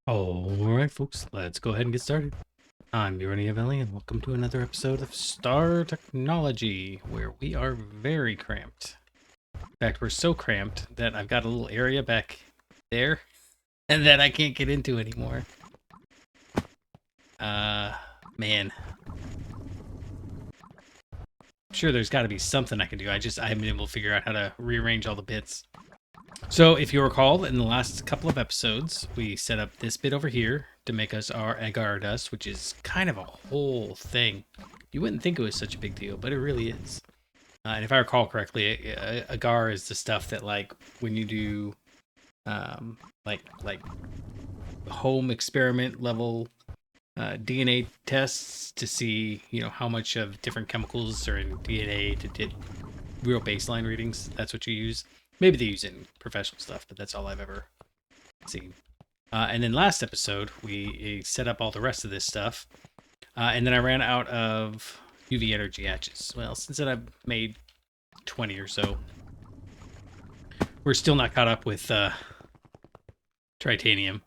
Alright folks, let's go ahead and get started. I'm Ably, and welcome to another episode of Star Technology, where we are very cramped. In fact, we're so cramped that I've got a little area back there and that I can't get into anymore. Man. I'm sure there's got to be something I can do. I haven't been able to figure out how to rearrange all the bits. So if you recall, in the last couple of episodes, we set up this bit over here to make us our agar dust, which is kind of a whole thing. You wouldn't think it was such a big deal, but it really is. And if I recall correctly, agar is the stuff that, like, when you do, like home experiment level DNA tests to see, how much of different chemicals are in DNA to get real baseline readings. That's what you use. Maybe they use it in professional stuff, but that's all I've ever seen. And then last episode, we set up all the rest of this stuff. And then I ran out of UV energy hatches. Well, since then I've made 20 or so. We're still not caught up with tritanium.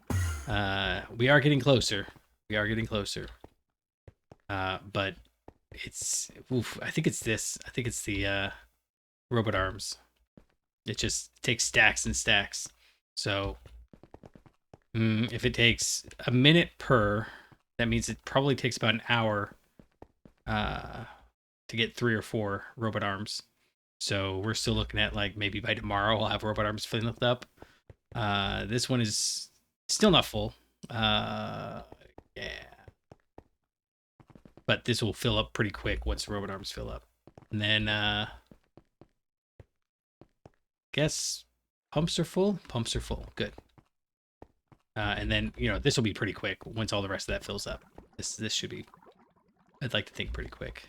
We are getting closer. But it's... Oof, I think it's this. I think it's the robot arms. It just takes stacks and stacks. So if it takes a minute per, that means it probably takes about an hour to get 3 or 4 robot arms. So we're still looking at, like, maybe by tomorrow we'll have robot arms filled up. This one is still not full. Yeah. But this will fill up pretty quick once the robot arms fill up. And then guess pumps are full. Good. And then, this will be pretty quick once all the rest of that fills up. This should be, I'd like to think, pretty quick.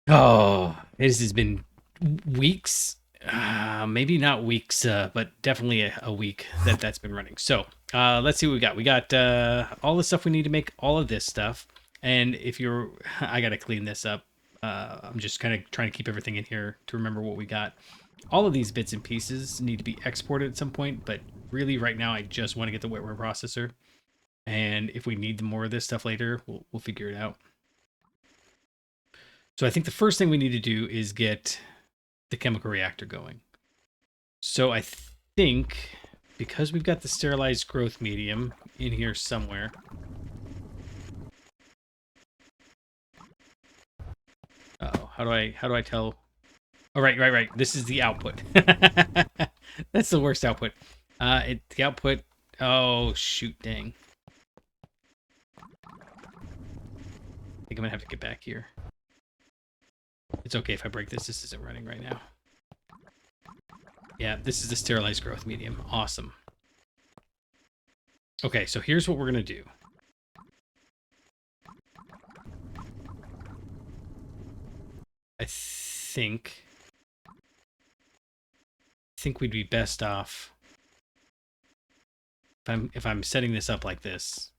Oh, this has been weeks. Maybe not weeks, but definitely a week that's been running. So let's see what we got. We got all the stuff we need to make all of this stuff. And if you're, I got to clean this up. I'm just kind of trying to keep everything in here to remember what we got. All of these bits and pieces need to be exported at some point, but really right now I just want to get the Wetware processor. And if we need more of this stuff later, we'll figure it out. So I think the first thing we need to do is get the chemical reactor going. So I think because we've got the sterilized growth medium in here somewhere, uh-oh, how do I tell? Oh, right. This is the output. That's the worst output. The output. Oh, shoot, dang. I think I'm gonna have to get back here. It's okay if I break this. This isn't running right now. Yeah, this is the sterilized growth medium. Awesome. Okay, so here's what we're gonna do. I think we'd be best off if I'm setting this up like this.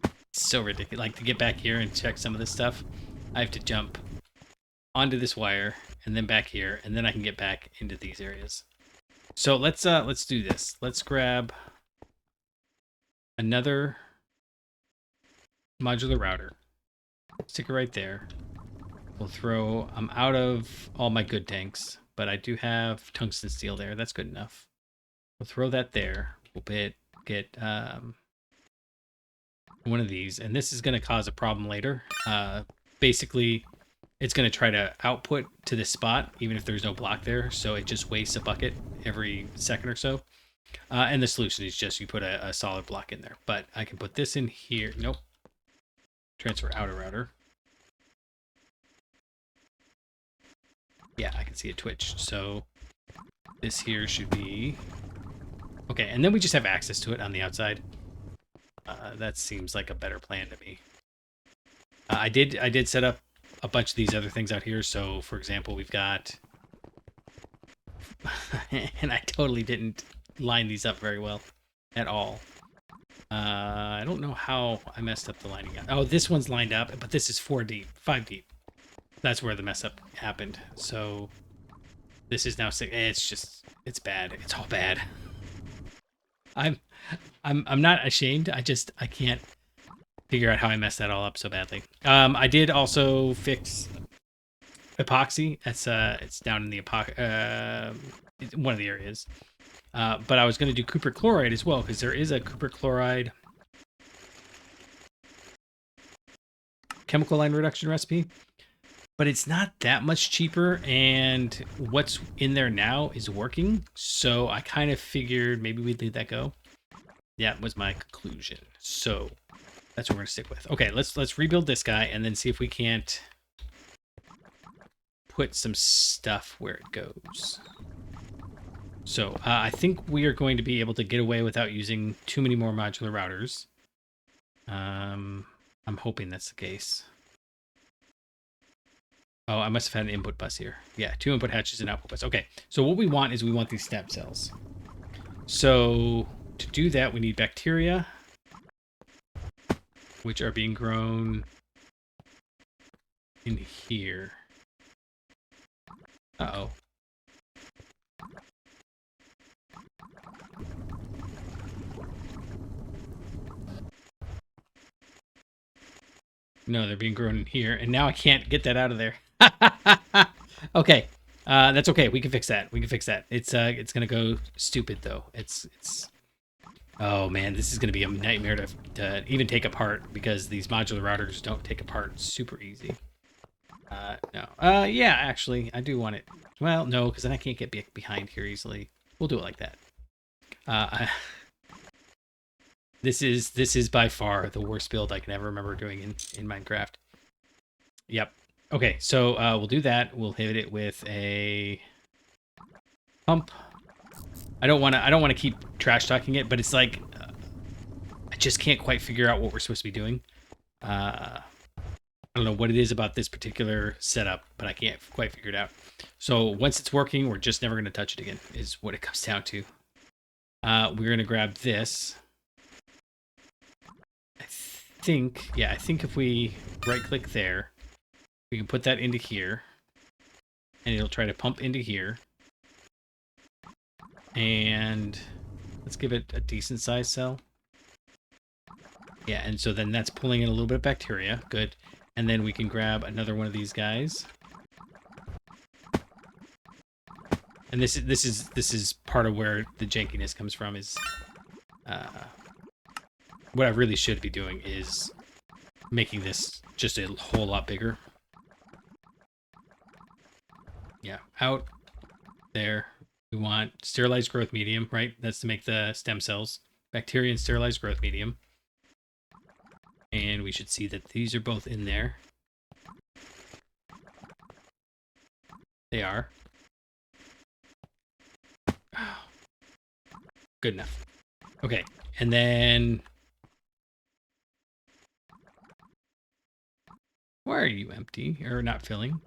It's so ridiculous. Like, to get back here and check some of this stuff, I have to jump onto this wire and then back here, and then I can get back into these areas. So let's do this. Let's grab another modular router. Stick it right there. We'll throw, I'm out of all my good tanks, but I do have tungsten steel there. That's good enough. We'll throw that there. We'll get one of these, and this is going to cause a problem later. Basically, it's going to try to output to this spot, even if there's no block there, so it just wastes a bucket every second or so. And the solution is just you put a solid block in there. But I can put this in here. Nope. Transfer outer router. Yeah, I can see it twitch. So this here should be okay, and then we just have access to it on the outside. That seems like a better plan to me. I did set up a bunch of these other things out here. So, for example, we've got, and I totally didn't line these up very well at all. I don't know how I messed up the lining up. Oh, this one's lined up, but this is 4 deep, 5 deep. That's where the mess up happened. So this is now 6. It's just It's bad. It's all bad. I'm not ashamed. I can't figure out how I messed that all up so badly. I did also fix epoxy. That's it's down in the one of the areas. But I was going to do copper chloride as well, because there is a copper chloride chemical line reduction recipe, but it's not that much cheaper, and what's in there now is working. So I kind of figured maybe we'd leave that go. Yeah, was my conclusion. So that's what we're gonna stick with. Okay, let's rebuild this guy and then see if we can't put some stuff where it goes. So I think we are going to be able to get away without using too many more modular routers. I'm hoping that's the case. Oh, I must have had an input bus here. Yeah, 2 input hatches and output bus. Okay, so what we want is we want these stem cells. So to do that, we need bacteria, which are being grown in here. Uh-oh. No, they're being grown in here, and now I can't get that out of there. Okay, that's okay. We can fix that. We can fix that. It's gonna go stupid though. It's. Oh man, this is gonna be a nightmare to even take apart, because these modular routers don't take apart super easy. No. Yeah, actually, I do want it. Well, no, because then I can't get behind here easily. We'll do it like that. This is by far the worst build I can ever remember doing in Minecraft. Yep. Okay, so we'll do that. We'll hit it with a pump. I don't want to keep trash talking it, but it's like I just can't quite figure out what we're supposed to be doing. I don't know what it is about this particular setup, but I can't quite figure it out. So once it's working, we're just never going to touch it again, is what it comes down to. We're going to grab this. I think if we right-click there, we can put that into here, and it'll try to pump into here. And let's give it a decent size cell. Yeah, and so then that's pulling in a little bit of bacteria. Good. And then we can grab another one of these guys. And this is part of where the jankiness comes from, is what I really should be doing is making this just a whole lot bigger. Yeah, out there. We want sterilized growth medium, right? That's to make the stem cells. Bacteria and sterilized growth medium. And we should see that these are both in there. They are. Oh. Good enough. Okay, and then... Why are you empty, or not filling?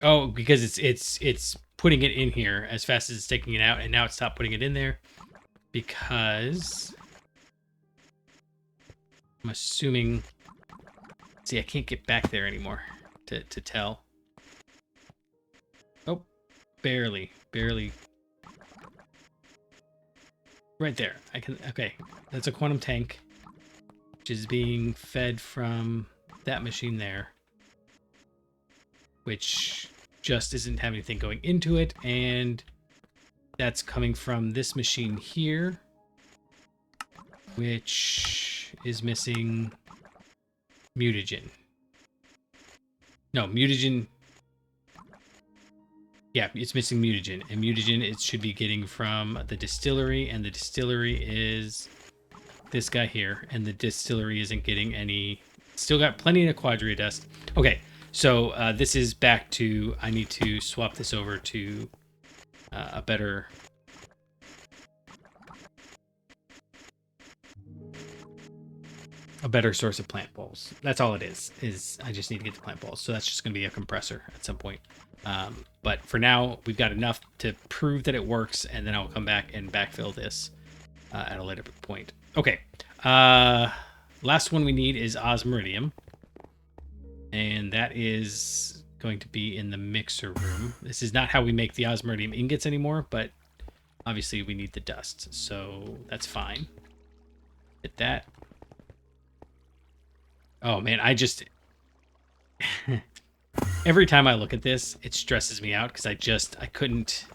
Oh, because it's putting it in here as fast as it's taking it out, and now it stopped putting it in there because I'm assuming. See, I can't get back there anymore to tell. Oh, barely. Right there. I can. Okay, that's a quantum tank, which is being fed from that machine there, which just isn't having anything going into it, and that's coming from this machine here, which is missing mutagen. No, mutagen. Yeah, it's missing mutagen, and mutagen it should be getting from the distillery, and the distillery is this guy here, and the distillery isn't getting any. Still got plenty of quadria dust. Okay, so this is back to, I need to swap this over to a better source of plant balls. That's all it is I just need to get the plant balls. So that's just going to be a compressor at some point. But for now, we've got enough to prove that it works, and then I'll come back and backfill this at a later point. Okay. Last one we need is osmiridium. And that is going to be in the mixer room. This is not how we make the osmium ingots anymore, but obviously we need the dust, so that's fine. Hit that. Oh man, I just every time I look at this, it stresses me out because I can't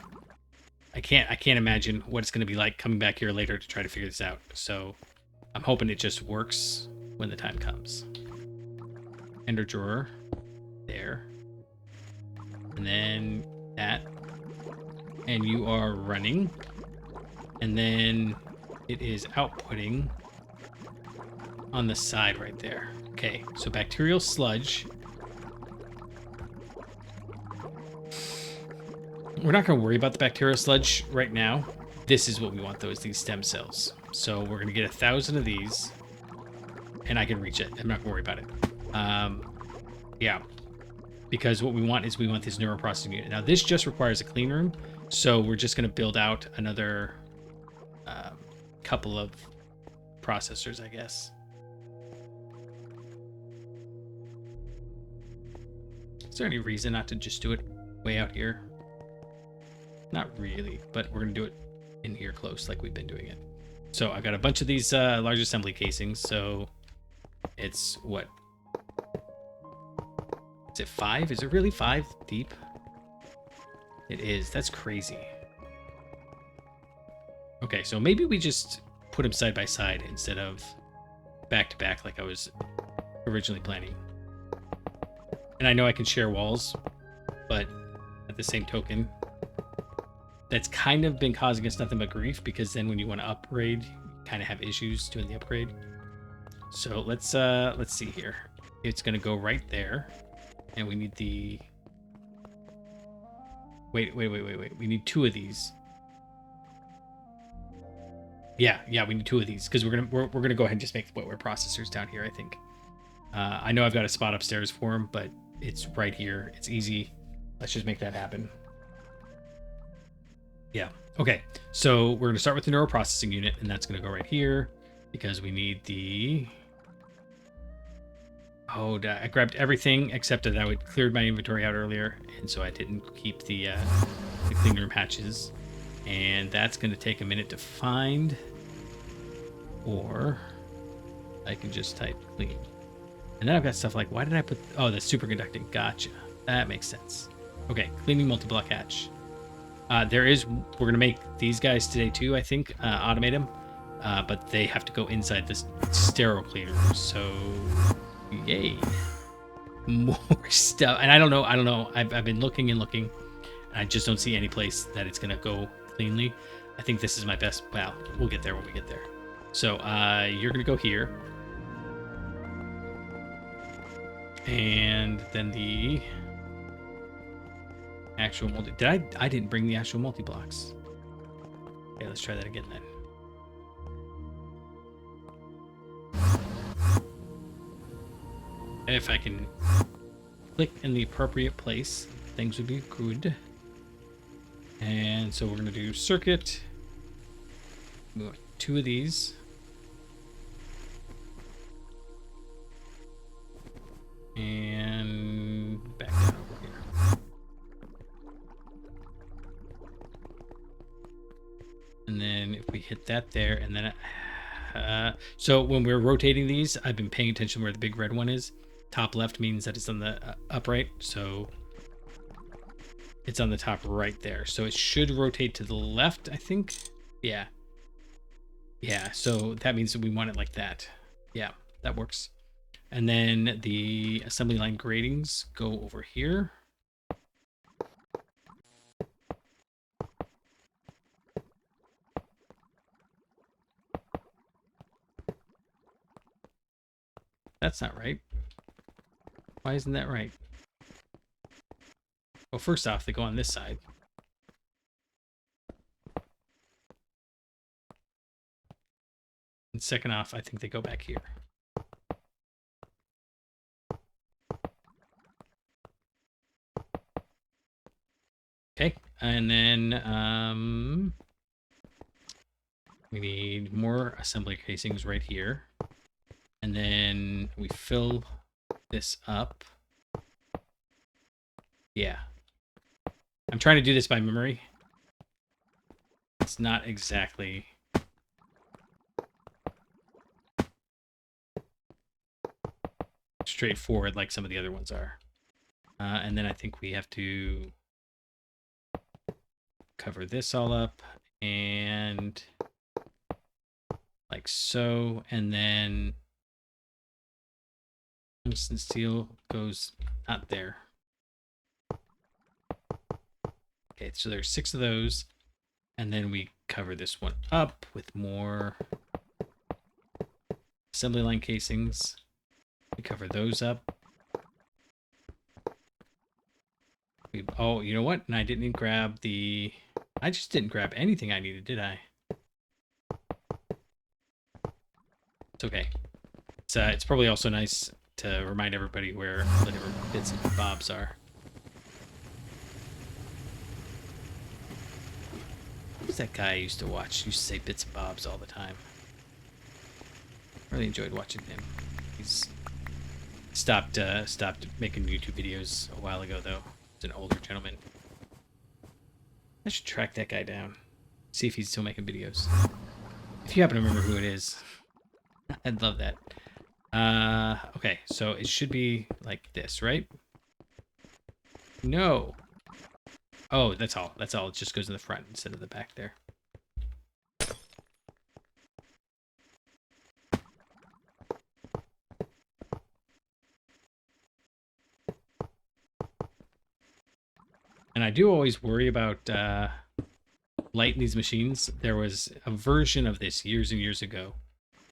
imagine what it's going to be like coming back here later to try to figure this out. So I'm hoping it just works when the time comes. Ender drawer there, and then that, and you are running, and then it is outputting on the side right there. Okay, so bacterial sludge. We're not going to worry about the bacterial sludge right now. This is what we want, though, is these stem cells. So we're going to get 1,000 of these, and I can reach it. I'm not going to worry about it. Yeah, because what we want is we want this neuroprocessing unit. Now, this just requires a clean room, so we're just going to build out another couple of processors, I guess. Is there any reason not to just do it way out here? Not really, but we're going to do it in here close like we've been doing it. So I've got a bunch of these large assembly casings, so it's what? Is it 5? Is it really 5 deep? It is. That's crazy. Okay, so maybe we just put them side by side instead of back to back like I was originally planning. And I know I can share walls, but at the same token, that's kind of been causing us nothing but grief, because then when you want to upgrade, you kind of have issues doing the upgrade. So let's see here. It's going to go right there. And we need the... Wait. We need 2 of these. Yeah, we need 2 of these, because we're gonna go ahead and just make Wetware processors down here, I think. I know I've got a spot upstairs for them, but it's right here. It's easy. Let's just make that happen. Yeah. Okay. So we're gonna start with the neuroprocessing unit, and that's gonna go right here because we need the... Oh, I grabbed everything except that I cleared my inventory out earlier, and so I didn't keep the clean room hatches. And that's going to take a minute to find, or I can just type clean. And then I've got stuff like, why did I put... Oh, the superconducting. Gotcha. That makes sense. Okay, cleaning multi-block hatch. We're going to make these guys today too, I think, automate them. But they have to go inside this sterile cleaner. So... Yay. More stuff. And I don't know. I've been looking and looking, and I just don't see any place that it's going to go cleanly. I think this is my best. Well, we'll get there when we get there. So you're going to go here. And then the actual multi... I didn't bring the actual multi-blocks. Okay, let's try that again then. If I can click in the appropriate place, things would be good. And so we're going to do circuit. We want 2 of these. And back down over here. And then if we hit that there, and then... so when we're rotating these, I've been paying attention where the big red one is. Top left means that it's on the upright, so it's on the top right there. So it should rotate to the left, I think. Yeah. Yeah, so that means that we want it like that. Yeah, that works. And then the assembly line gratings go over here. That's not right. Why isn't that right? Well, first off, they go on this side. And second off, I think they go back here. Okay, and then we need more assembly casings right here. And then we fill this up Yeah. I'm trying to do this by memory. It's not exactly... straightforward like some of the other ones are. And then I think we have to cover this all up and like so, and then tungsten steel goes not there. Okay, so there's 6 of those, and then we cover this one up with more assembly line casings. We cover those up. Oh, you know what? And I didn't grab the... I just didn't grab anything I needed, did I? It's okay. It's probably also nice to remind everybody where the different bits and bobs are. Who's that guy I used to watch? Used to say bits and bobs all the time. Really enjoyed watching him. He's stopped making YouTube videos a while ago, though. He's an older gentleman. I should track that guy down. See if he's still making videos. If you happen to remember who it is, I'd love that. Okay, so it should be like this, right? No. Oh, that's all. That's all. It just goes in the front instead of the back there. And I do always worry about light in these machines. There was a version of this years and years ago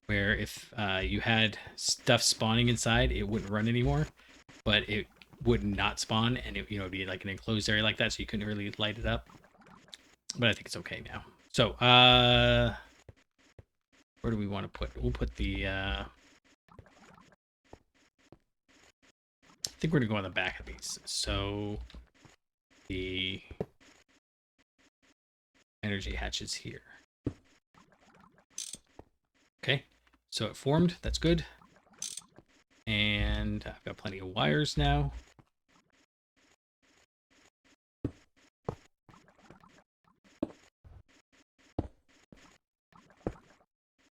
where if you had stuff spawning inside, it wouldn't run anymore, but it would not spawn, and it would be like an enclosed area like that, so you couldn't really light it up. But I think it's okay now. So where do we want to put? We'll put the I think we're gonna go on the back of these. So the energy hatches here. Okay, so it formed. That's good. And I've got plenty of wires now.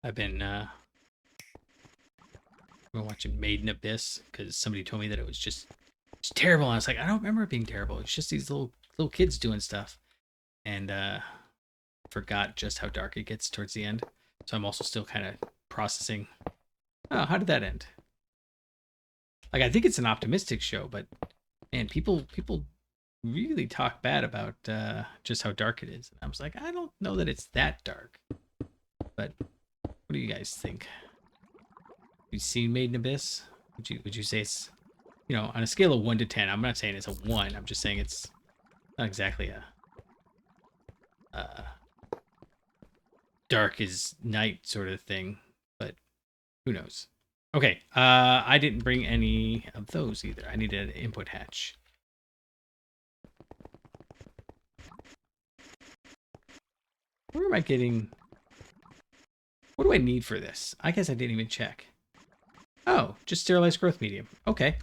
I've been watching Made in Abyss because somebody told me that it was just terrible. And I was like, I don't remember it being terrible. It's just these little kids doing stuff, and forgot just how dark it gets towards the end. So I'm also still kind of processing. Oh, how did that end? Like, I think it's an optimistic show, but man, people really talk bad about just how dark it is. And I was like, I don't know that it's that dark. But what do you guys think? Have you seen Made in Abyss? Would you say it's, on a scale of 1 to 10? I'm not saying it's a 1. I'm just saying it's not exactly a dark as night sort of thing, but who knows? Okay, I didn't bring any of those either. I needed an input hatch. Where am I getting... What do I need for this? I guess I didn't even check. Oh, just sterilized growth medium. Okay,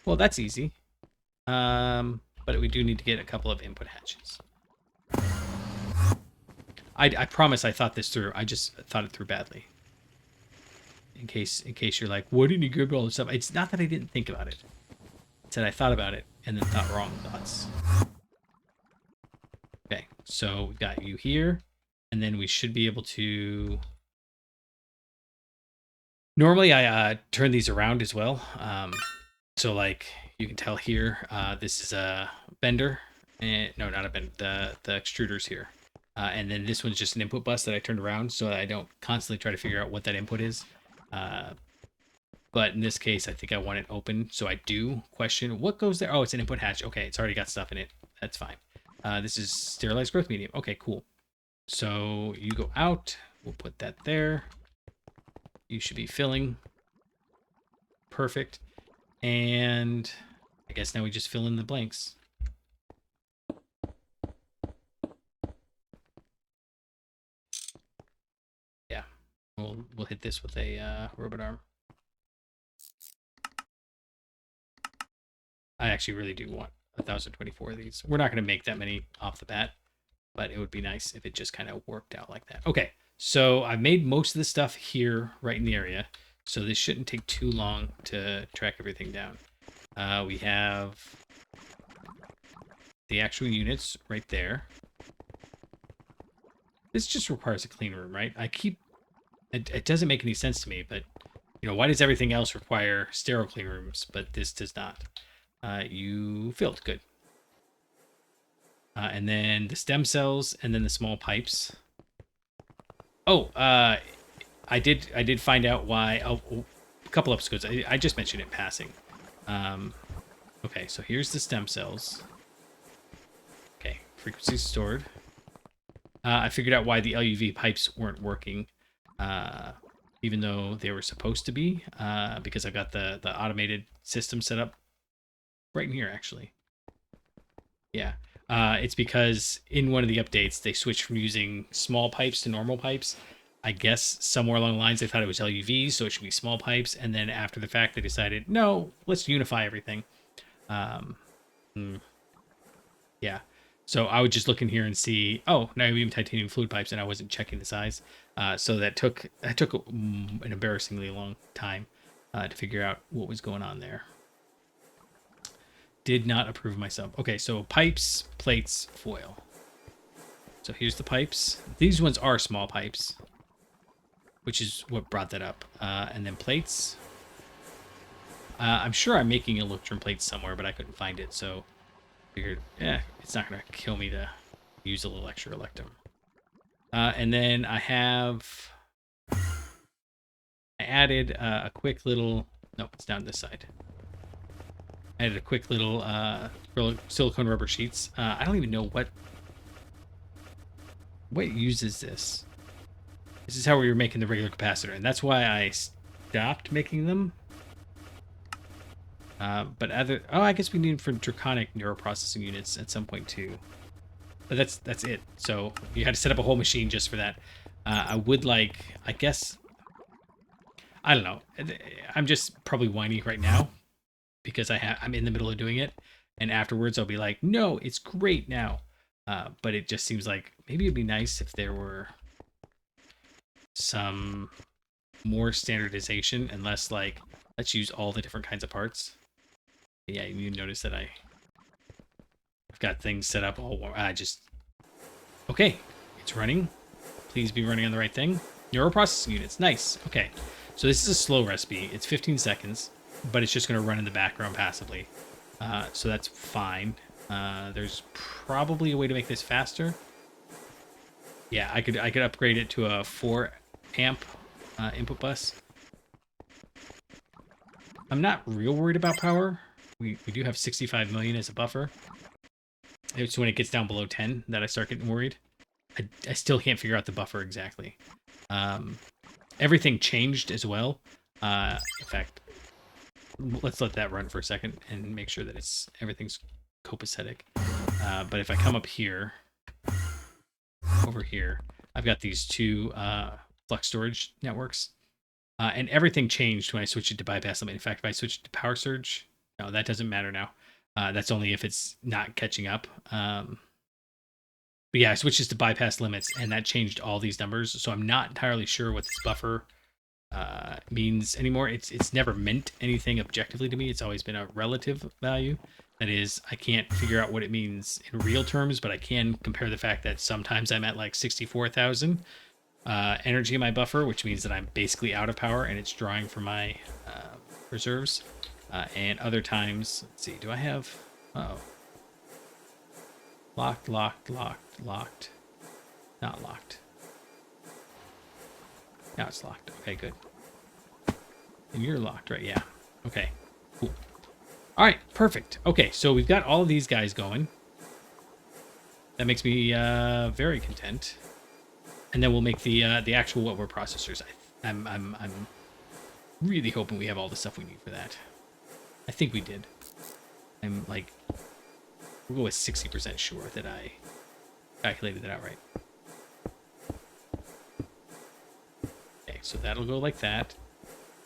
well, that's easy. But we do need to get a couple of input hatches. I promise I thought this through. I just thought it through badly. In case you're like, what didn't you grab all this stuff? It's not that I didn't think about it. It's that I thought about it and then thought wrong thoughts. Okay, so we've got you here, and then we should be able to... Normally I turn these around as well. So like you can tell here, this is a bender. And, no, not a bender. The extruder's here. And then this one's just an input bus that I turned around so that I don't constantly try to figure out what that input is. But in this case, I think I want it open. So I do question what goes there. Oh, it's an input hatch. Okay, it's already got stuff in it. That's fine. This is sterilized growth medium. Okay, cool. So you go out. We'll put that there. You should be filling. Perfect. And I guess now we just fill in the blanks. Yeah, we'll hit this with a robot arm. I actually really do want 1,024 of these. We're not going to make that many off the bat, but it would be nice if it just kind of worked out like that. Okay, so I've made most of the stuff here right in the area, so this shouldn't take too long to track everything down. We have the actual units right there. This just requires a clean room, right? It doesn't make any sense to me, but you know, why does everything else require sterile clean rooms, but this does not? You filled, good. And then the stem cells, and then the small pipes. Oh, I did find out why. Oh, a couple episodes. I just mentioned it in passing. Okay, so here's the stem cells. Okay, frequency stored. I figured out why the LUV pipes weren't working, even though they were supposed to be, because I've got the automated system set up right in here, actually. Yeah, it's because in one of the updates, they switched from using small pipes to normal pipes. I guess somewhere along the lines, they thought it was LUVs, so it should be small pipes. And then after the fact, they decided, no, let's unify everything. Yeah. So I would just look in here and see, oh, now we have titanium fluid pipes, and I wasn't checking the size. So that took an embarrassingly long time to figure out what was going on there. Did not approve myself. Okay, so pipes, plates, foil. So here's the pipes. These ones are small pipes, which is what brought that up. And then plates. I'm sure I'm making electrum plates somewhere, but I couldn't find it, so figured, it's not going to kill me to use a little extra electrum. And then I added a quick little, nope, it's down this side. I added a quick little silicone rubber sheets. I don't even know what uses this. This is how we were making the regular capacitor, and that's why I stopped making them. But I guess we need them for draconic neuroprocessing units at some point too. But that's it. So you had to set up a whole machine just for that. I would like, I guess, I don't know. I'm just probably whiny right now because I'm in the middle of doing it, and afterwards I'll be like, no, it's great now. But it just seems like maybe it'd be nice if there were some more standardization and less like, let's use all the different kinds of parts. Yeah, you notice that I've got things set up all. Okay, it's running. Please be running on the right thing. Neuroprocessing units, nice. Okay, so this is a slow recipe. It's 15 seconds, but it's just going to run in the background passively. So that's fine. There's probably a way to make this faster. Yeah, I could upgrade it to a 4 amp input bus. I'm not real worried about power. We do have 65 million as a buffer. It's when it gets down below 10 that I start getting worried. I still can't figure out the buffer exactly. Everything changed as well. In fact, let's let that run for a second and make sure that everything's copacetic. But if I come up here, over here, I've got these two flux storage networks. And everything changed when I switched it to bypass limit. In fact, if I switched to power surge, no, that doesn't matter now. That's only if it's not catching up. But yeah, I switched this to bypass limits, and that changed all these numbers. So I'm not entirely sure what this buffer means anymore. It's never meant anything objectively to me. It's always been a relative value. That is, I can't figure out what it means in real terms, but I can compare the fact that sometimes I'm at like 64,000 energy in my buffer, which means that I'm basically out of power and it's drawing from my reserves. And other times, let's see, do I have, locked, not locked. Now it's locked. Okay, good. And you're locked, right? Yeah. Okay, cool. All right, perfect. Okay, so we've got all of these guys going. That makes me very content. And then we'll make the actual Wetware processors. I'm really hoping we have all the stuff we need for that. I think we did. I'm like, we'll go with 60% sure that I calculated that out right. Okay, so that'll go like that.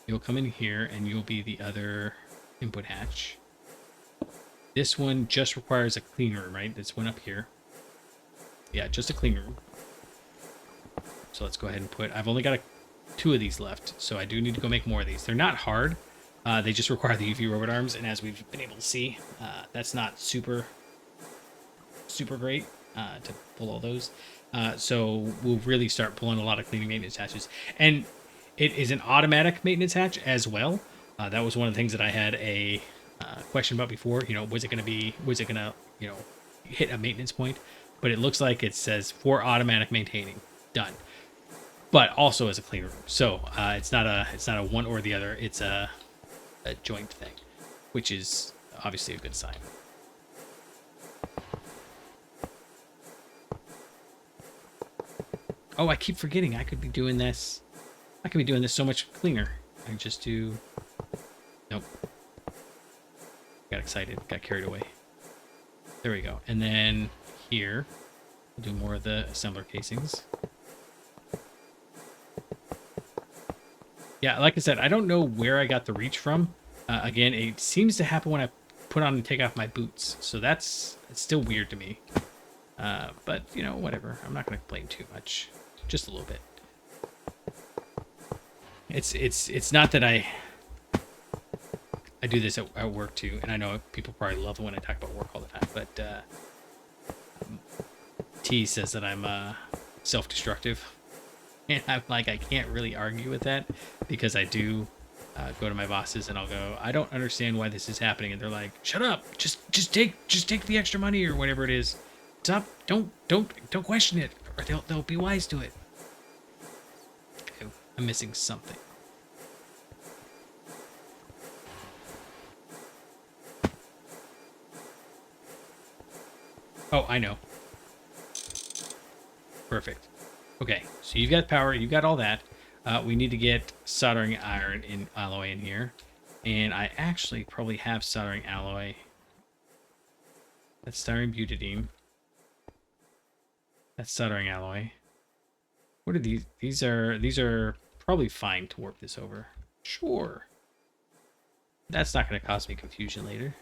You'll come in here and you'll be the other input hatch. This one just requires a clean room, right? This one up here. Yeah, just a clean room. So let's go ahead and put... I've only got 2 of these left, so I do need to go make more of these. They're not hard. They just require the UV robot arms, and as we've been able to see, that's not super great to pull all those. So we'll really start pulling a lot of cleaning maintenance hatches. And it is an automatic maintenance hatch as well. That was one of the things that I had a question about before. You know, was it going to, you know, hit a maintenance point? But it looks like it says for automatic maintaining, done. But also as a clean room. So it's not a one or the other. It's a joint thing, which is obviously a good sign. Oh, I keep forgetting. I could be doing this. I could be doing this so much cleaner. I just do... Nope. Got excited. Got carried away. There we go. And then here, we'll do more of the assembler casings. Yeah, like I said, I don't know where I got the reach from. Again, it seems to happen when I put on and take off my boots. So it's still weird to me. But, you know, whatever. I'm not going to complain too much. Just a little bit. It's not that I do this at work too, and I know people probably love it when I talk about work all the time, but T says that I'm self-destructive, and I'm like, I can't really argue with that, because I do go to my bosses and I'll go, I don't understand why this is happening, and they're like, shut up, just take the extra money or whatever it is. Stop, don't question it, or they'll be wise to it. Okay, I'm missing something. Oh, I know. Perfect. Okay, so you've got power, you've got all that. We need to get soldering iron in alloy in here. And I actually probably have soldering alloy. That's styrene butadiene. That's soldering alloy. What are these? These are probably fine to warp this over. Sure. That's not going to cause me confusion later.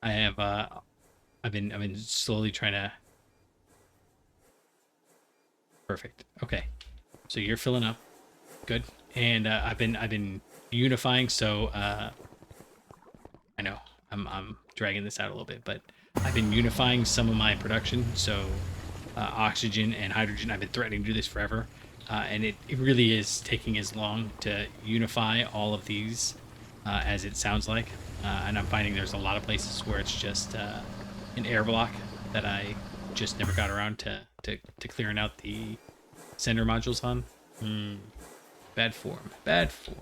I have I've been slowly trying to... Perfect. Okay. So you're filling up. Good. And I've been unifying, so I know I'm dragging this out a little bit, but I've been unifying some of my production, so oxygen and hydrogen. I've been threatening to do this forever, and it really is taking as long to unify all of these as it sounds like. And I'm finding there's a lot of places where it's just an air block that I just never got around to clearing out the sender modules on. Bad form. Bad form.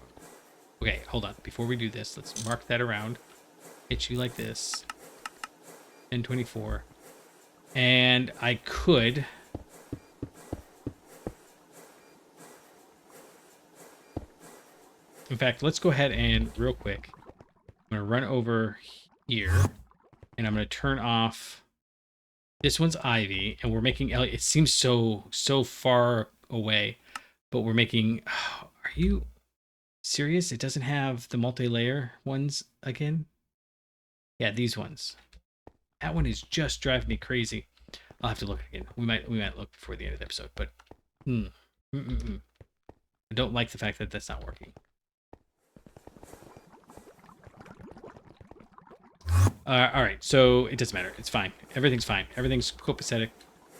Okay, hold on. Before we do this, let's mark that around. Hit you like this. 1024. And I could... In fact, let's go ahead and real quick... I'm going to run over here, and I'm going to turn off... This one's Ivy, and we're making... It seems so far away, but we're making... Oh, are you serious? It doesn't have the multi-layer ones again? Yeah, these ones. That one is just driving me crazy. I'll have to look again. We might look before the end of the episode, but... I don't like the fact that that's not working. All right, so it doesn't matter. It's fine. Everything's fine. Everything's copacetic.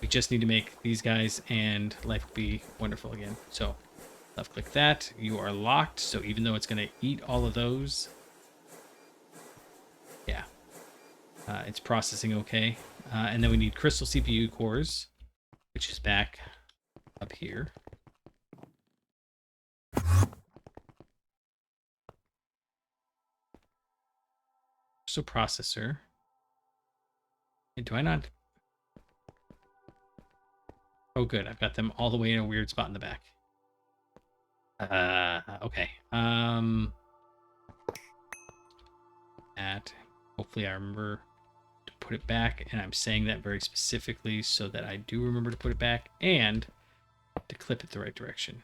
We just need to make these guys, and life will be wonderful again. So, left-click that. You are locked, so even though it's going to eat all of those... Yeah. It's processing okay. And then we need crystal CPU cores, which is back up here. So processor. And do I not? Oh, good. I've got them all the way in a weird spot in the back. Okay. That. Hopefully I remember to put it back, and I'm saying that very specifically so that I do remember to put it back and to clip it the right direction.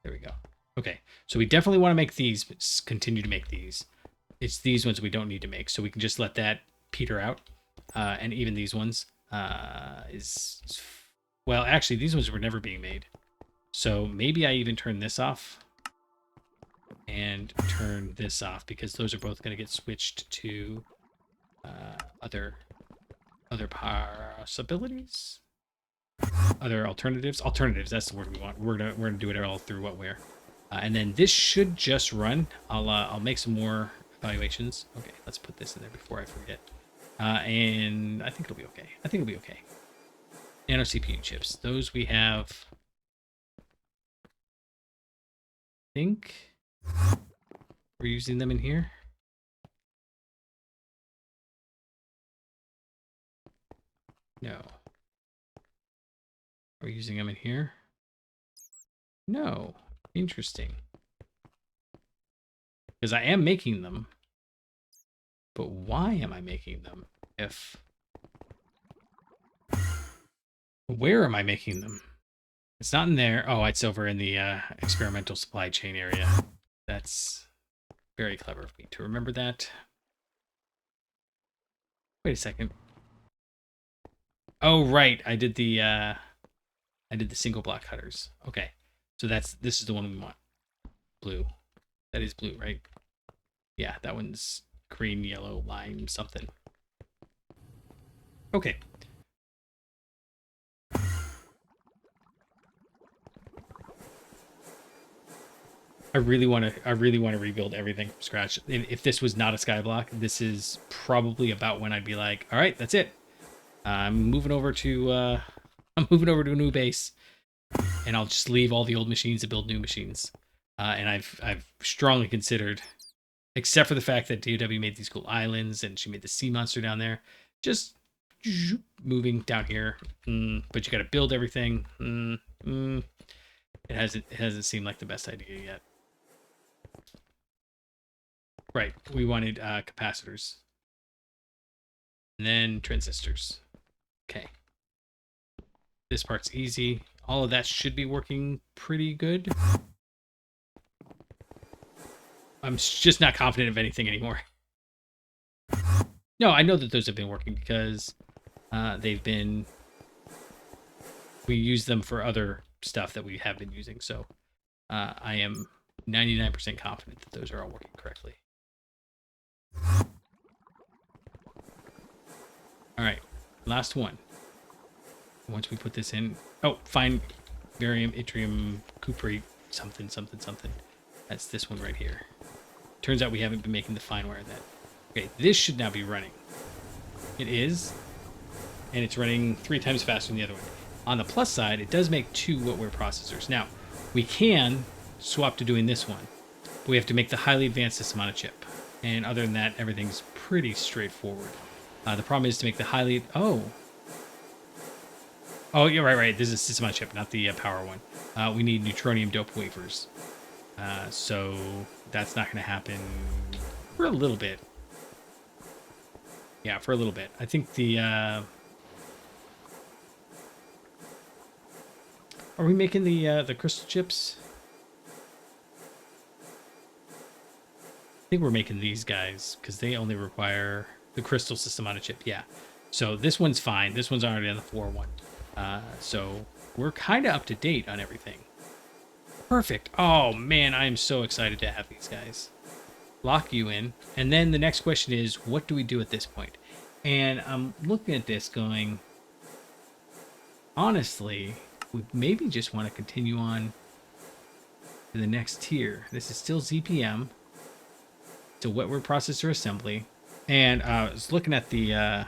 There we go. Okay, so we definitely want to make these, continue to make these. It's these ones we don't need to make, so we can just let that peter out. And even these ones well, actually, these ones were never being made. So maybe I even turn this off and turn this off, because those are both going to get switched to other possibilities, other alternatives. That's the word we want. We're gonna do it all through Wetware, and then this should just run. I'll make some more evaluations. Okay, let's put this in there before I forget. And I think it'll be okay. Nano CPU chips. Those we have. I think we're using them in here. No. Are we using them in here? No. Interesting. Because I am making them. But why am I making them? Where am I making them? It's not in there. Oh, it's over in the experimental supply chain area. That's very clever of me to remember that. Wait a second. Oh, right. I did the single block cutters. Okay. So this is the one we want. Blue. That is blue, right? Yeah, that one's green, yellow, lime, something. Okay. I really want to rebuild everything from scratch. If this was not a skyblock, this is probably about when I'd be like, all right, that's it. I'm moving over to a new base, and I'll just leave all the old machines to build new machines. And I've strongly considered, except for the fact that DOW made these cool islands and she made the sea monster down there, just moving down here. But you got to build everything. It hasn't seemed like the best idea yet. Right, we wanted capacitors. And then transistors. Okay. This part's easy. All of that should be working pretty good. I'm just not confident of anything anymore. No, I know that those have been working because we use them for other stuff that we have been using. So I am 99% confident that those are all working correctly. All right, last one. Once we put this in, fine barium, yttrium, cuprate, something. That's this one right here. Turns out we haven't been making the fine wire then. Okay, this should now be running. It is, and it's running 3 times faster than the other one. On the plus side, it does make 2 Wetware processors. Now, we can swap to doing this one, but we have to make the highly advanced system on a chip. And other than that, everything's pretty straightforward. The problem is to make the highly... Oh, you're right. This is a system on a chip, not the power one. We need neutronium dope wafers. So that's not going to happen for a little bit. Yeah, for a little bit. I think the... Are we making the crystal chips? I think we're making these guys because they only require the crystal system on a chip. Yeah. So this one's fine. This one's already on the 4-1. So we're kind of up to date on everything. Perfect. Oh, man, I am so excited to have these guys. Lock you in. And then the next question is, what do we do at this point? And I'm looking at this going, honestly, we maybe just want to continue on to the next tier. This is still ZPM. It's a Wetware processor assembly. And I was looking at the...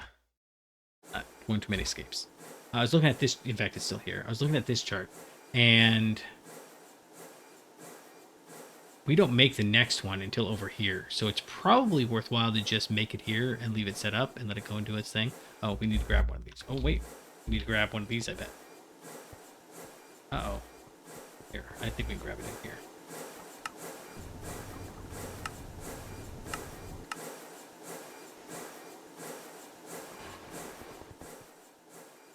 one too many escapes. I was looking at this. In fact, it's still here. I was looking at this chart. And we don't make the next one until over here. So it's probably worthwhile to just make it here and leave it set up and let it go and do its thing. Oh, we need to grab one of these. Oh, wait. We need to grab one of these, I bet. Uh-oh. Here. I think we can grab it in here.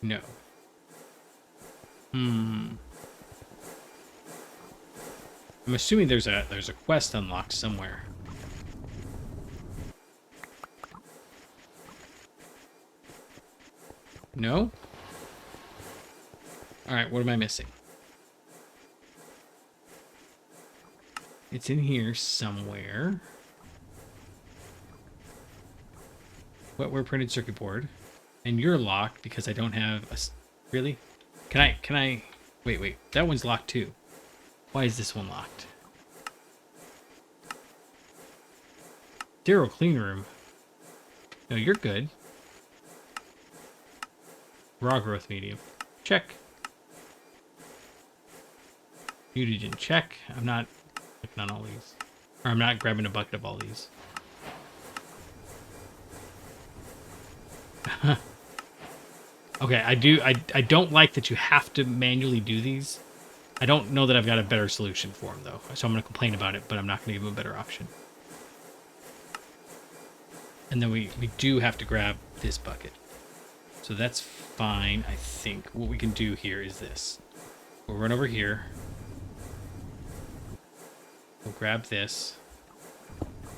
No. I'm assuming there's a quest unlocked somewhere. No? Alright, what am I missing? It's in here somewhere. Wetware printed circuit board. And you're locked because I don't have a... Really? Can I... Wait. That one's locked too. Why is this one locked? Daryl clean room. No, you're good. Raw growth medium. Check. Mutagen. Check. I'm not clicking on all these. Or I'm not grabbing a bucket of all these. Okay, I don't like that you have to manually do these. I don't know that I've got a better solution for them, though. So I'm going to complain about it, but I'm not going to give them a better option. And then we do have to grab this bucket. So that's fine, I think. What we can do here is this. We'll run over here. We'll grab this.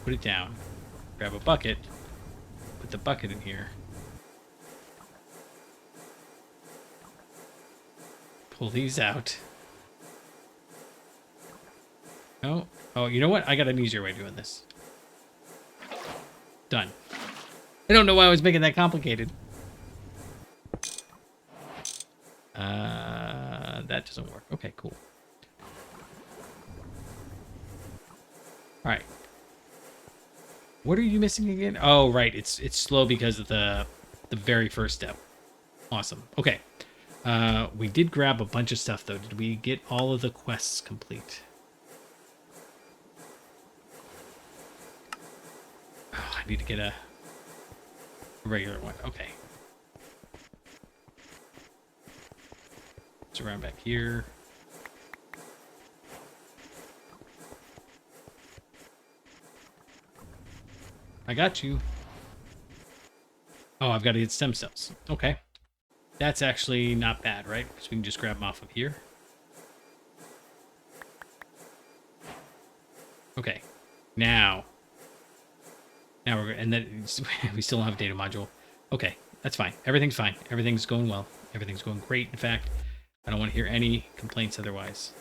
Put it down. Grab a bucket. Put the bucket in here. Pull these out. Oh, you know what? I got an easier way of doing this. Done. I don't know why I was making that complicated. That doesn't work. Okay, cool. All right. What are you missing again? Oh, right. It's slow because of the very first step. Awesome. Okay. We did grab a bunch of stuff, though. Did we get all of the quests complete? Oh, I need to get a regular one. Okay. It's around back here. I got you. Oh, I've got to get stem cells. Okay. That's actually not bad, right? Because we can just grab them off of here. Okay. Now we're good. And then we still don't have a data module. Okay, that's fine. Everything's fine. Everything's going well. Everything's going great. In fact, I don't want to hear any complaints otherwise.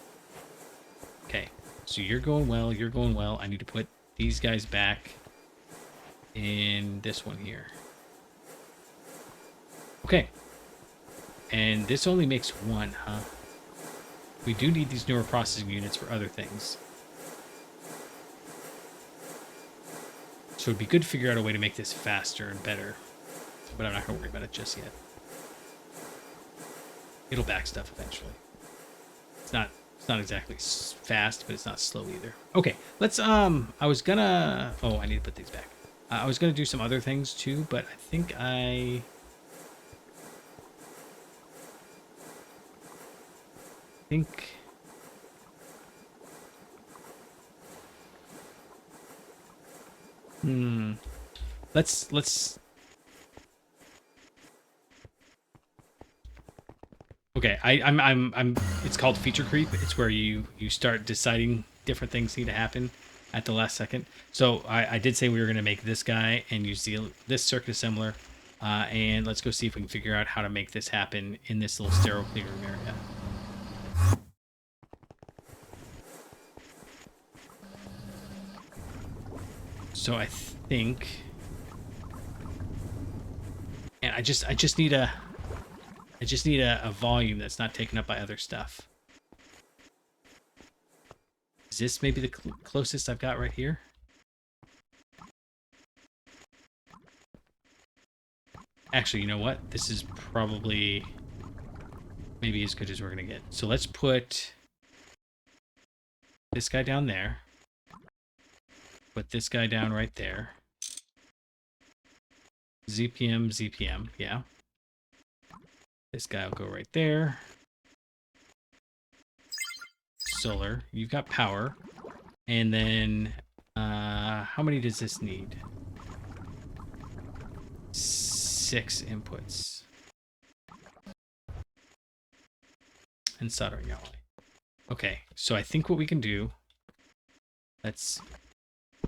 Okay, so you're going well. You're going well. I need to put these guys back in this one here. Okay. And this only makes one, huh? We do need these neural processing units for other things. So it'd be good to figure out a way to make this faster and better. But I'm not going to worry about it just yet. It'll back stuff eventually. It's not exactly fast, but it's not slow either. Okay, let's, I was gonna... Oh, I need to put these back. I was gonna do some other things too, but I think I think... Let's... Okay, I'm it's called feature creep. It's where you start deciding different things need to happen at the last second. So I did say we were going to make this guy and use this circuit assembler. And let's go see if we can figure out how to make this happen in this little sterile clean room area. So I think, and I just need a volume that's not taken up by other stuff. Is this maybe the closest I've got right here? Actually, you know what? This is probably maybe as good as we're gonna get. So let's put this guy down there. Put this guy down right there. ZPM, yeah. This guy will go right there. Solar, you've got power. And then, how many does this need? 6 inputs. And soldering outline. Okay, so I think what we can do Let's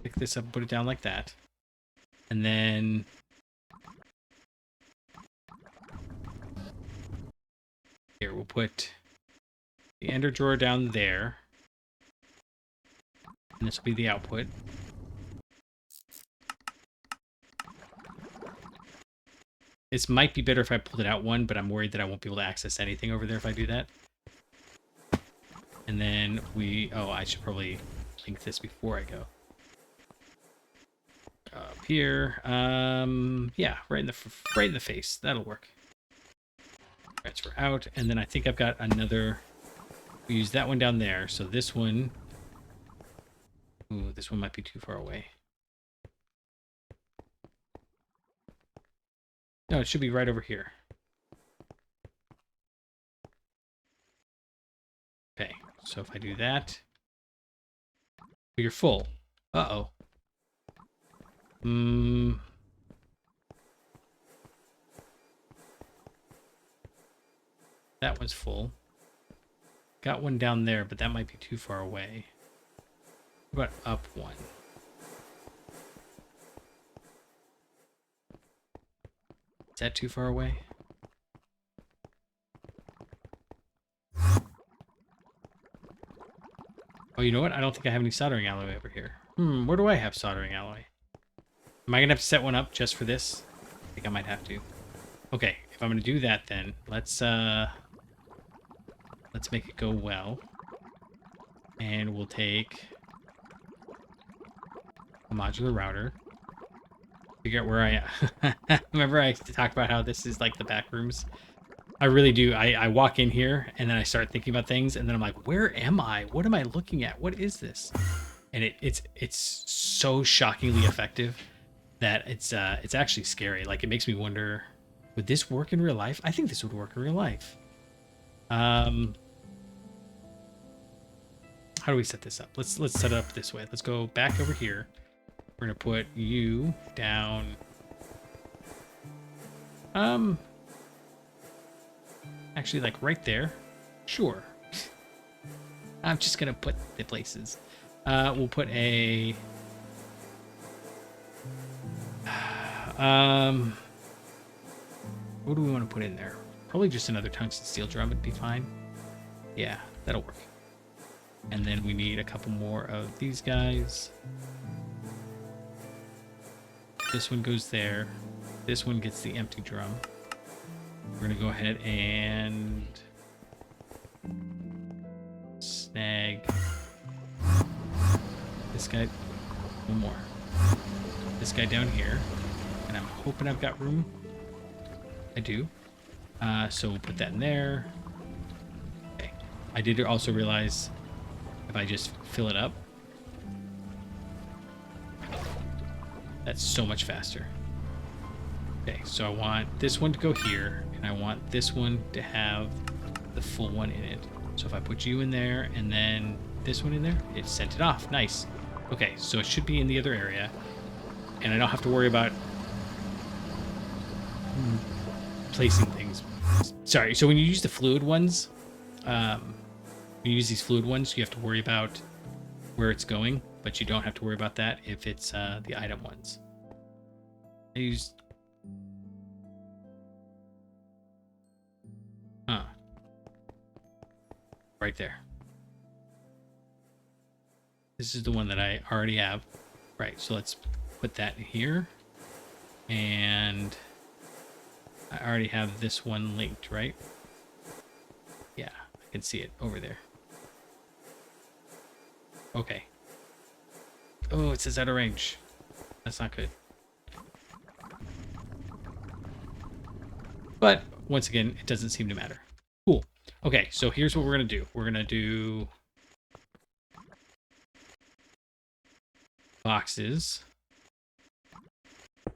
pick this up and put it down like that. And then here, we'll put the ender drawer down there. And this will be the output. This might be better if I pulled it out one, but I'm worried that I won't be able to access anything over there if I do that. And then I should probably link this before I go. Up here, yeah, right in the face. That'll work. Transfer out, and then I think I've got another. We use that one down there. So this one, this one might be too far away. No, it should be right over here. Okay, so if I do that, you're full. Uh-oh. That one's full. Got one down there, but that might be too far away. What about up one? Is that too far away? Oh, you know what? I don't think I have any soldering alloy over here. Where do I have soldering alloy? Am I going to have to set one up just for this? I think I might have to. Okay, if I'm going to do that then, let's make it go well. And we'll take a modular router. Figure out where I am. Remember I talked about how this is like the back rooms? I really do. I walk in here and then I start thinking about things and then I'm like, where am I? What am I looking at? What is this? And it's so shockingly effective that it's actually scary. Like, it makes me wonder, would this work in real life? I think this would work in real life. How do we set this up? Let's set it up this way. Let's go back over here. We're gonna put you down. Actually, like right there. Sure. I'm just gonna put the places. We'll put a. What do we want to put in there? Probably just another tungsten steel drum would be fine. Yeah, that'll work. And then we need a couple more of these guys. This one goes there. This one gets the empty drum. We're gonna go ahead and snag this guy. One more. This guy down here. And I'm hoping I've got room. I do. So we'll put that in there. Okay. I did also realize if I just fill it up, that's so much faster. Okay, so I want this one to go here, and I want this one to have the full one in it. So if I put you in there and then this one in there, it sent it off. Nice. Okay, so it should be in the other area, and I don't have to worry about placing things. Sorry, so when you use the fluid ones, when you use these fluid ones, you have to worry about where it's going, but you don't have to worry about that if it's the item ones. I used... Right there. This is the one that I already have. Right, so let's put that in here. And I already have this one linked, right? Yeah, I can see it over there. Okay. Oh, it says out of range. That's not good. But once again, it doesn't seem to matter. Cool. Okay, so here's what we're going to do. We're going to do boxes.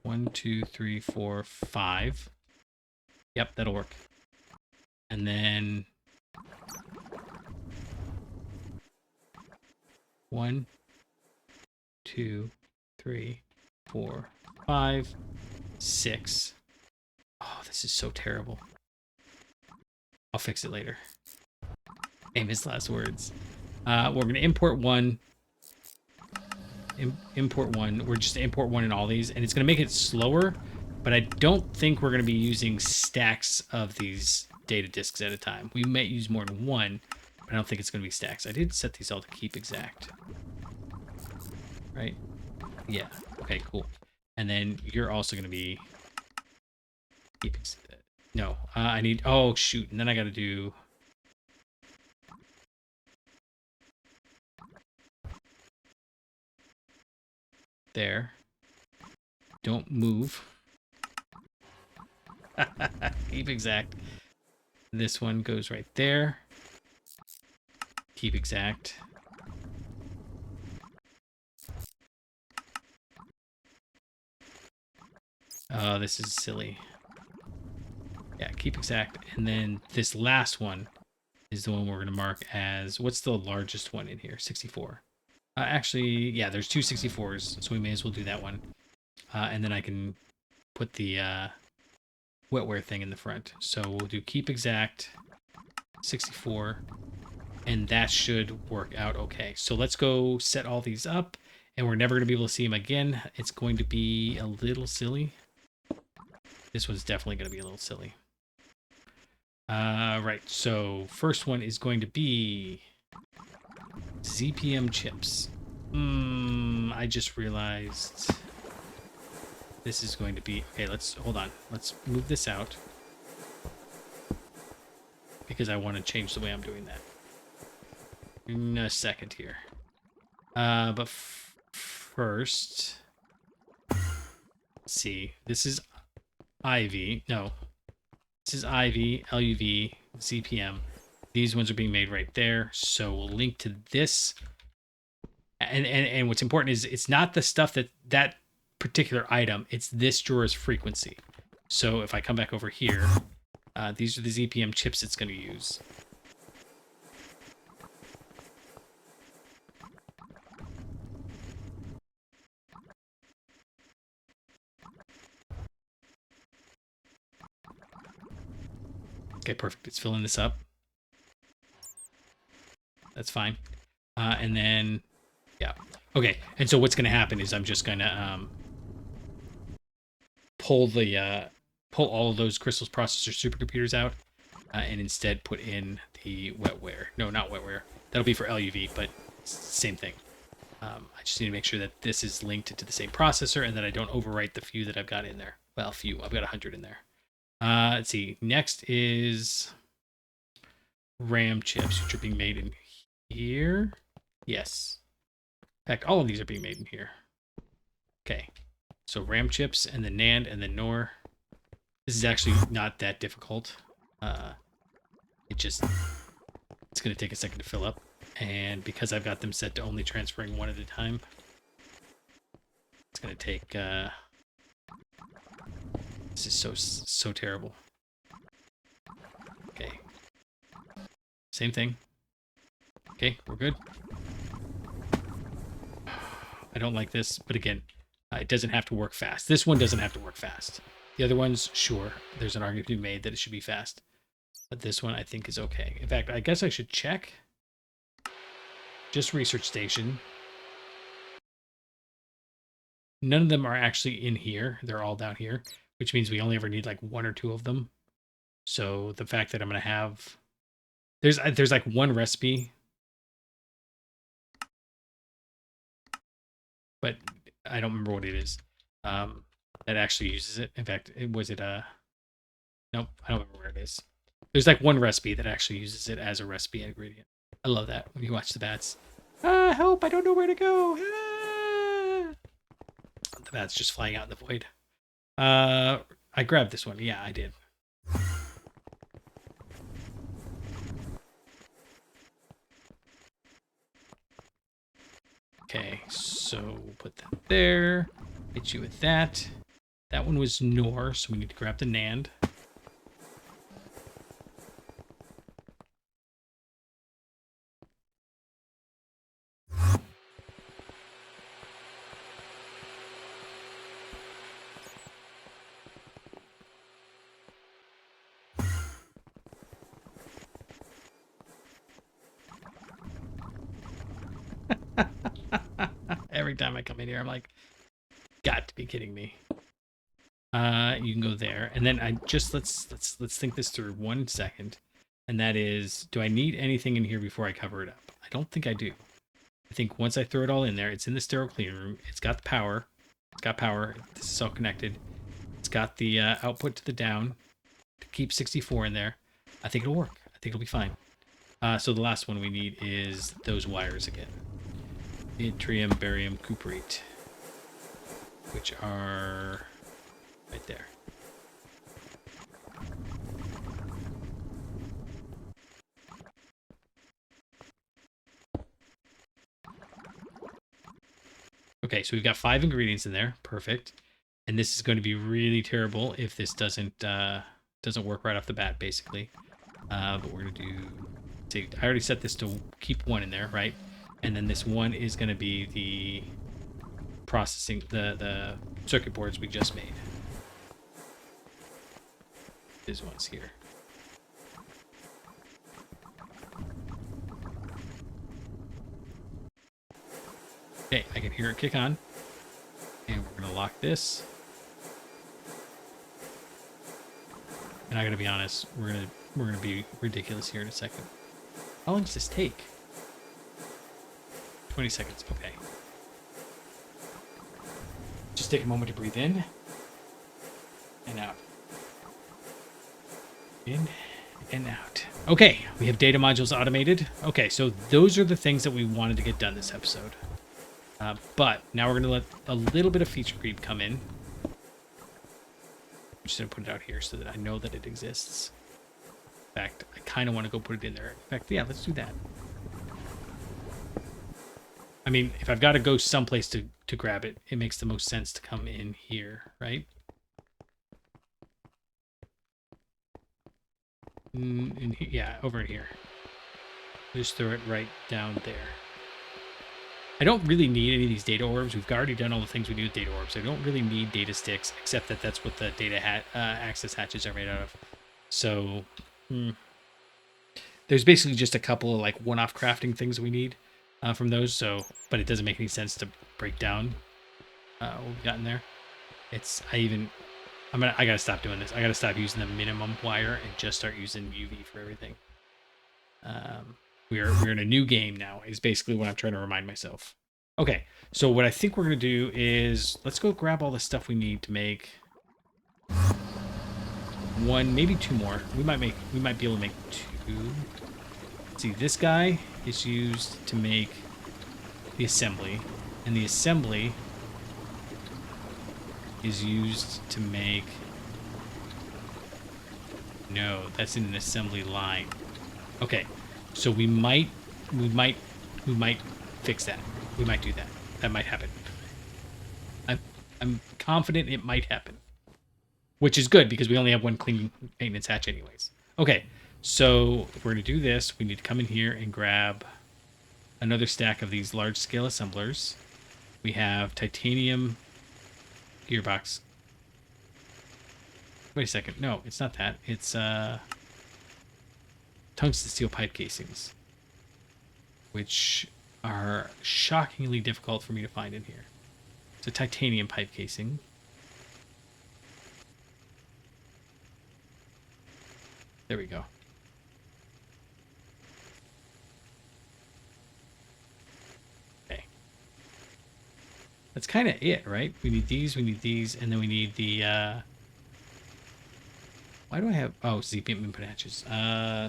1, 2, 3, 4, 5. Yep, that'll work. And then 1, 2, 3, 4, 5, 6. Oh, this is so terrible. I'll fix it later. Famous last words. We're going to import 1. import one. We're just import one in all these, and it's going to make it slower, but I don't think we're going to be using stacks of these data disks at a time. We might use more than one, but I don't think it's going to be stacks. I did set these all to keep exact. Right? Yeah. Okay, cool. And then you're also going to be... No, I need... Oh, shoot. And then I got to do... There. Don't move. Keep exact. This one goes right there. Keep exact. Oh, this is silly. Yeah, keep exact. And then this last one is the one we're going to mark as... What's the largest one in here? 64. Actually, yeah, there's two 64s, so we may as well do that one. And then I can put the wetware thing in the front. So we'll do keep exact 64, and that should work out okay. So let's go set all these up, and we're never going to be able to see them again. It's going to be a little silly. This one's definitely going to be a little silly. Right, so first one is going to be ZPM chips. I just realized this is going to be... Okay, hold on. Let's move this out, because I want to change the way I'm doing that in a second here. But first, let's see. This is IV. No, this is IV, LUV, ZPM. These ones are being made right there. So we'll link to this. And what's important is it's not the stuff that particular item. It's this drawer's frequency. So if I come back over here, these are the ZPM chips it's going to use. Okay, perfect. It's filling this up. That's fine. And then, yeah. Okay, and so what's going to happen is I'm just going to pull all of those crystals processor supercomputers out, and instead put in the wetware. No, not wetware. That'll be for LUV, but same thing. I just need to make sure that this is linked to the same processor and that I don't overwrite the few that I've got in there. Well, few. I've got 100 in there. Let's see. Next is RAM chips, which are being made in here. Yes. In fact, all of these are being made in here. Okay. So RAM chips and the NAND and the NOR. This is actually not that difficult. It's going to take a second to fill up. And because I've got them set to only transferring one at a time, it's going to take... This is so terrible. Okay. Same thing. Okay, we're good. I don't like this, but again, it doesn't have to work fast. This one doesn't have to work fast. The other ones, sure, there's an argument to be made that it should be fast. But this one I think is okay. In fact, I guess I should check. Just Research Station. None of them are actually in here. They're all down here, which means we only ever need like one or two of them. So the fact that I'm going to have... There's like one recipe, but I don't remember what it is, that actually uses it. In fact, nope, I don't remember where it is. There's like one recipe that actually uses it as a recipe ingredient. I love that when you watch the bats. Help, I don't know where to go. The bat's just flying out in the void. I grabbed this one. Yeah, I did. Okay, so put that there. Hit you with that. That one was NOR, so we need to grab the NAND. every time I come in here. I'm like, got to be kidding me. You can go there, and then I just let's think this through 1 second, and that is, do I need anything in here before I cover it up? I don't think I do. I think once I throw it all in there, it's in the sterile clean room. It's got the power. It's got power. This is all connected. It's got the output to the down to keep 64 in there. I think it'll work. I think it'll be fine. So the last one we need is those wires again. Yttrium, barium, cuprate, which are right there. Okay, so we've got 5 ingredients in there. Perfect. And this is going to be really terrible if this doesn't work right off the bat, basically. But we're going to do... See, I already set this to keep 1 in there, right? And then this 1 is going to be the processing, the circuit boards we just made. These ones here. Okay, I can hear it kick on. And we're going to lock this. And I got to be honest, we're going to be ridiculous here in a second. How long does this take? 20 seconds. Okay. Just take a moment to breathe in and out. In and out. Okay, we have data modules automated. Okay, so those are the things that we wanted to get done this episode. But now we're going to let a little bit of feature creep come in. I'm just going to put it out here so that I know that it exists. In fact, I kind of want to go put it in there. In fact, yeah, let's do that. I mean, if I've got to go someplace to grab it, it makes the most sense to come in here, right? Yeah, over in here. Just throw it right down there. I don't really need any of these data orbs. We've already done all the things we do with data orbs. I don't really need data sticks, except that that's what the data access hatches are made out of. So there's basically just a couple of like one-off crafting things we need from those. So, but it doesn't make any sense to break down what we've got in there. I gotta stop doing this. I gotta stop using the minimum wire and just start using UV for everything. We're in a new game now, is basically what I'm trying to remind myself. Okay, so what I think we're going to do is, let's go grab all the stuff we need to make 1, maybe 2 more. We might be able to make 2. Let's see, this guy is used to make the assembly, and the assembly is used to make... No, that's in an assembly line. Okay. So we might fix that. We might do that. That might happen. I'm confident it might happen, which is good because we only have 1 clean maintenance hatch anyways. Okay, so if we're gonna do this, we need to come in here and grab another stack of these large scale assemblers. We have titanium gearbox. Wait a second. No, it's not that. It's tungsten steel pipe casings, which are shockingly difficult for me to find in here. It's a titanium pipe casing. There we go. Okay. That's kind of it, right? We need these, and then we need the... Why do I have... Oh, ZPM input hatches.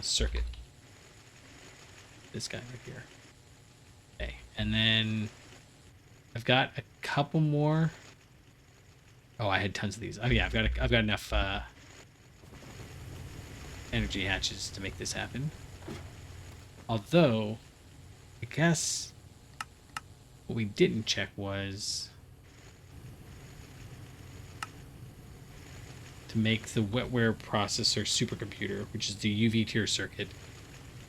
Circuit. This guy right here. Okay, and then I've got a couple more. Oh, I had tons of these. Oh yeah, I've got enough energy hatches to make this happen. Although, I guess what we didn't check was to make the Wetware processor supercomputer, which is the UV tier circuit.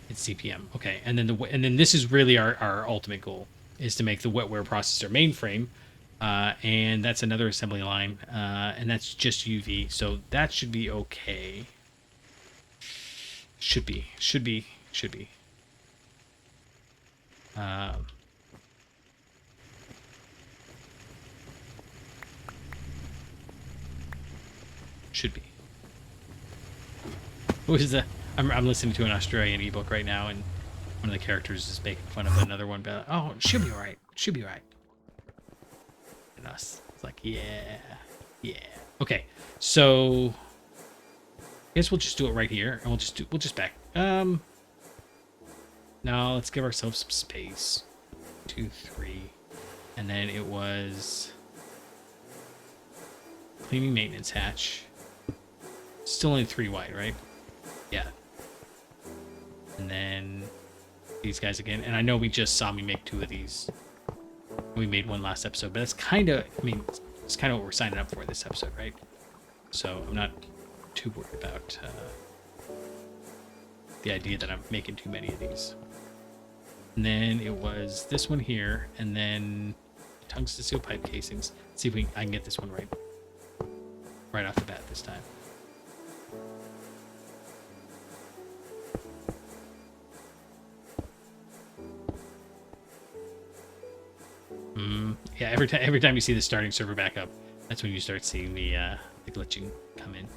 It's CPM. Okay, and then this is really our ultimate goal, is to make the Wetware processor mainframe, and that's another assembly line, and that's just UV, so that should be okay. Should be. Should be. What is that? I'm listening to an Australian ebook right now, and one of the characters is making fun of another one, but oh, it should be all right. Should be all right. And us, it's like, yeah. Okay, so I guess we'll just do it right here, and we'll just back. Now let's give ourselves some space. 2, 3, and then it was cleaning maintenance hatch. Still only 3 wide, right? Yeah. And then these guys again. And I know we just saw me make 2 of these. We made one last episode, but it's kind of, I mean, it's kind of what we're signing up for this episode, right? So I'm not too worried about the idea that I'm making too many of these. And then it was this one here, and then tungsten steel pipe casings. Let's see if I can get this one right off the bat this time. Yeah, every time you see the starting server back up, that's when you start seeing the glitching come in.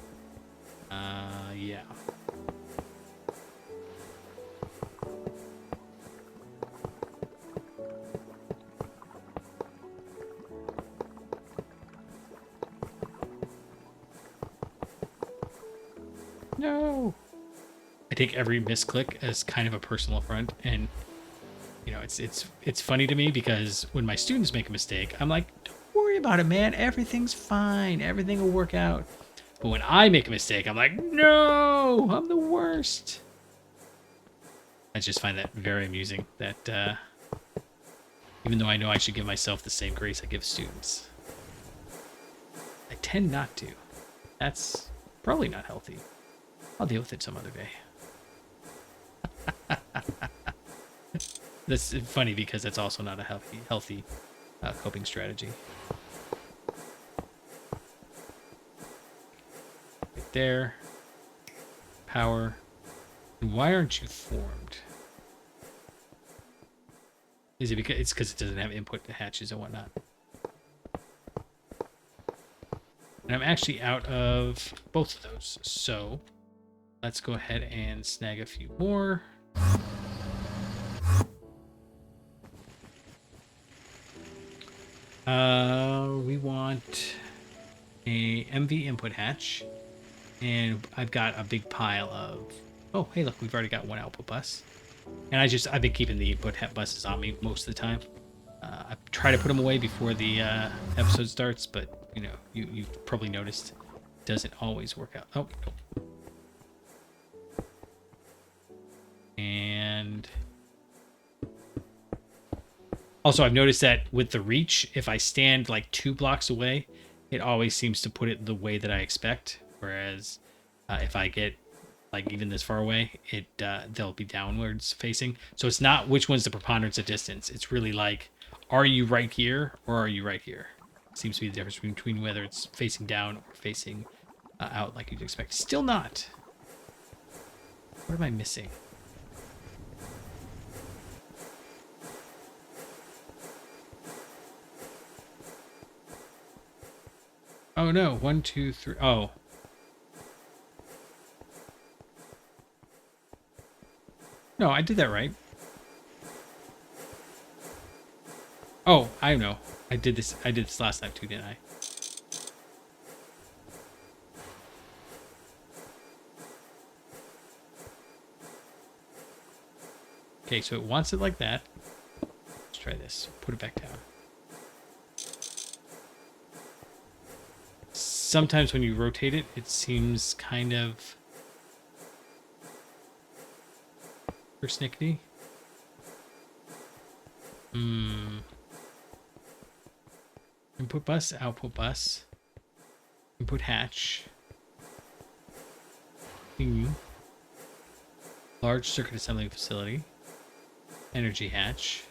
Yeah. No. I take every misclick as kind of a personal affront, and you know, it's funny to me because when my students make a mistake, I'm like, don't worry about it, man. Everything's fine. Everything will work out. But when I make a mistake, I'm like, no, I'm the worst. I just find that very amusing that even though I know I should give myself the same grace I give students, I tend not to. That's probably not healthy. I'll deal with it some other day. That's funny because that's also not a healthy coping strategy. Right there. Power. And why aren't you formed? Is it because it doesn't have input to hatches and whatnot? And I'm actually out of both of those, so let's go ahead and snag a few more. We want a MV input hatch, and I've got a big pile of, oh, hey, look, we've already got 1 output bus. And I've been keeping the input buses on me most of the time. I try to put them away before the episode starts, but, you know, you've probably noticed it doesn't always work out. Oh, no. And also, I've noticed that with the reach, if I stand like 2 blocks away, it always seems to put it the way that I expect. Whereas if I get like even this far away, they'll be downwards facing. So it's not which one's the preponderance of distance. It's really like, are you right here or are you right here? Seems to be the difference between whether it's facing down or facing out like you'd expect. Still not. What am I missing? Oh no, 1, 2, 3. Oh. No, I did that right. Oh, I know. I did this last time too, didn't I? Okay, so it wants it like that. Let's try this. Put it back down. Sometimes when you rotate it, it seems kind of persnickety. Input bus, output bus, input hatch, large circuit assembly facility, energy hatch.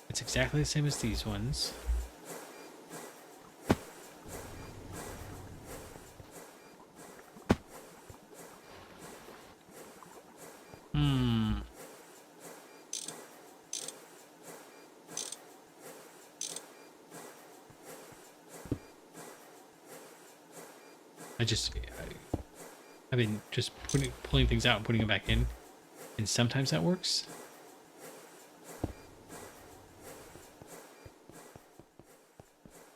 It's exactly the same as these ones. I've been just pulling things out and putting them back in, and sometimes that works.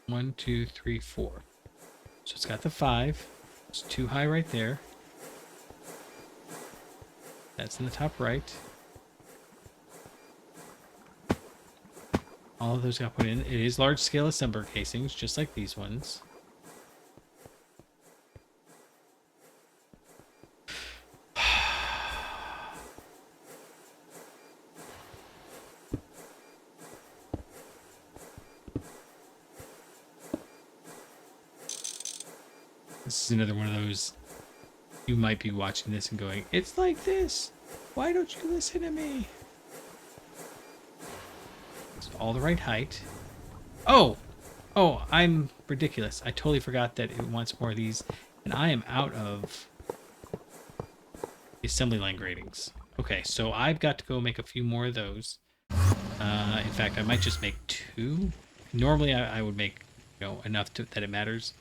One, two, three, four. So it's got the 5. It's too high right there. That's in the top right. All of those got put in. It is large scale assembler casings, just like these ones. This is another one of those, you might be watching this and going, it's like this. Why don't you listen to me? It's all the right height. Oh, I'm ridiculous. I totally forgot that it wants more of these, and I am out of assembly line gratings. Okay, so I've got to go make a few more of those. In fact, I might just make 2. Normally, I would make enough that it matters,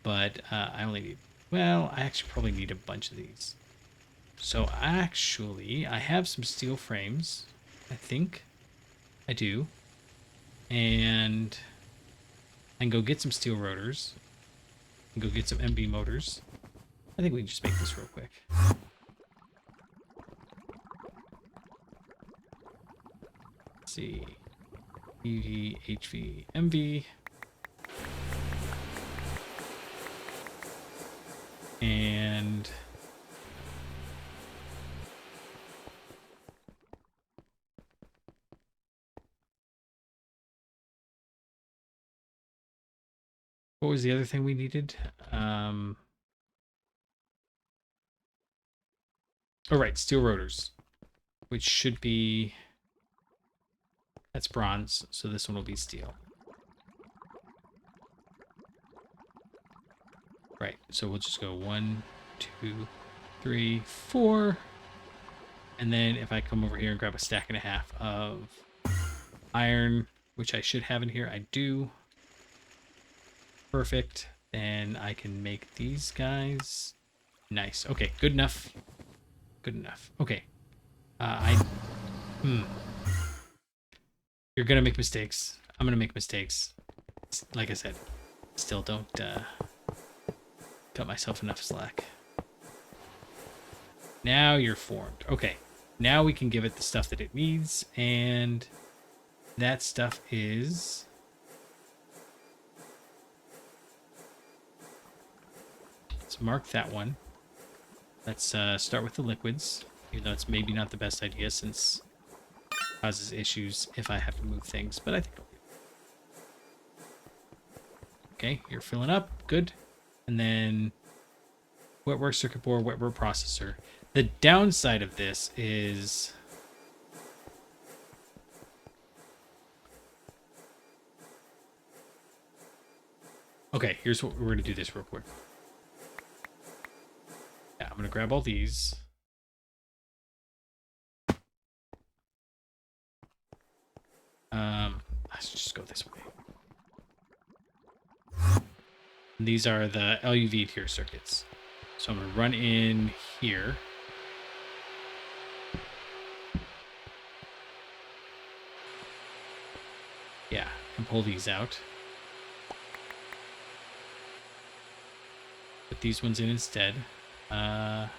but I only need. Well, I actually probably need a bunch of these. So actually, I have some steel frames. I think I do, and I can go get some steel rotors and go get some MB motors. I think we can just make this real quick. Let's see. EV, HV, MV. And what was the other thing we needed? Oh, right, steel rotors, which should be, that's bronze, so this one will be steel. Right, so we'll just go 1, 2, 3, 4. And then if I come over here and grab a stack and a half of iron, which I should have in here, I do. Perfect. Then I can make these guys. Nice. Okay, good enough. Good enough. Okay. You're gonna make mistakes. I'm gonna make mistakes. Like I said, still don't cut myself enough slack. Now you're formed. Okay. Now we can give it the stuff that it needs, and that stuff is let's mark that one. Let's start with the liquids, even though it's maybe not the best idea since it causes issues if I have to move things, but I think it'll be okay. You're filling up. Good. And then Wetware circuit board, Wetware processor. The downside of this is okay, here's what we're going to do this real quick. Yeah, I'm going to grab all these. Let's just go this way. And these are the LUV tier circuits. So I'm going to run in here. Yeah, and pull these out. Put these ones in instead. Unlock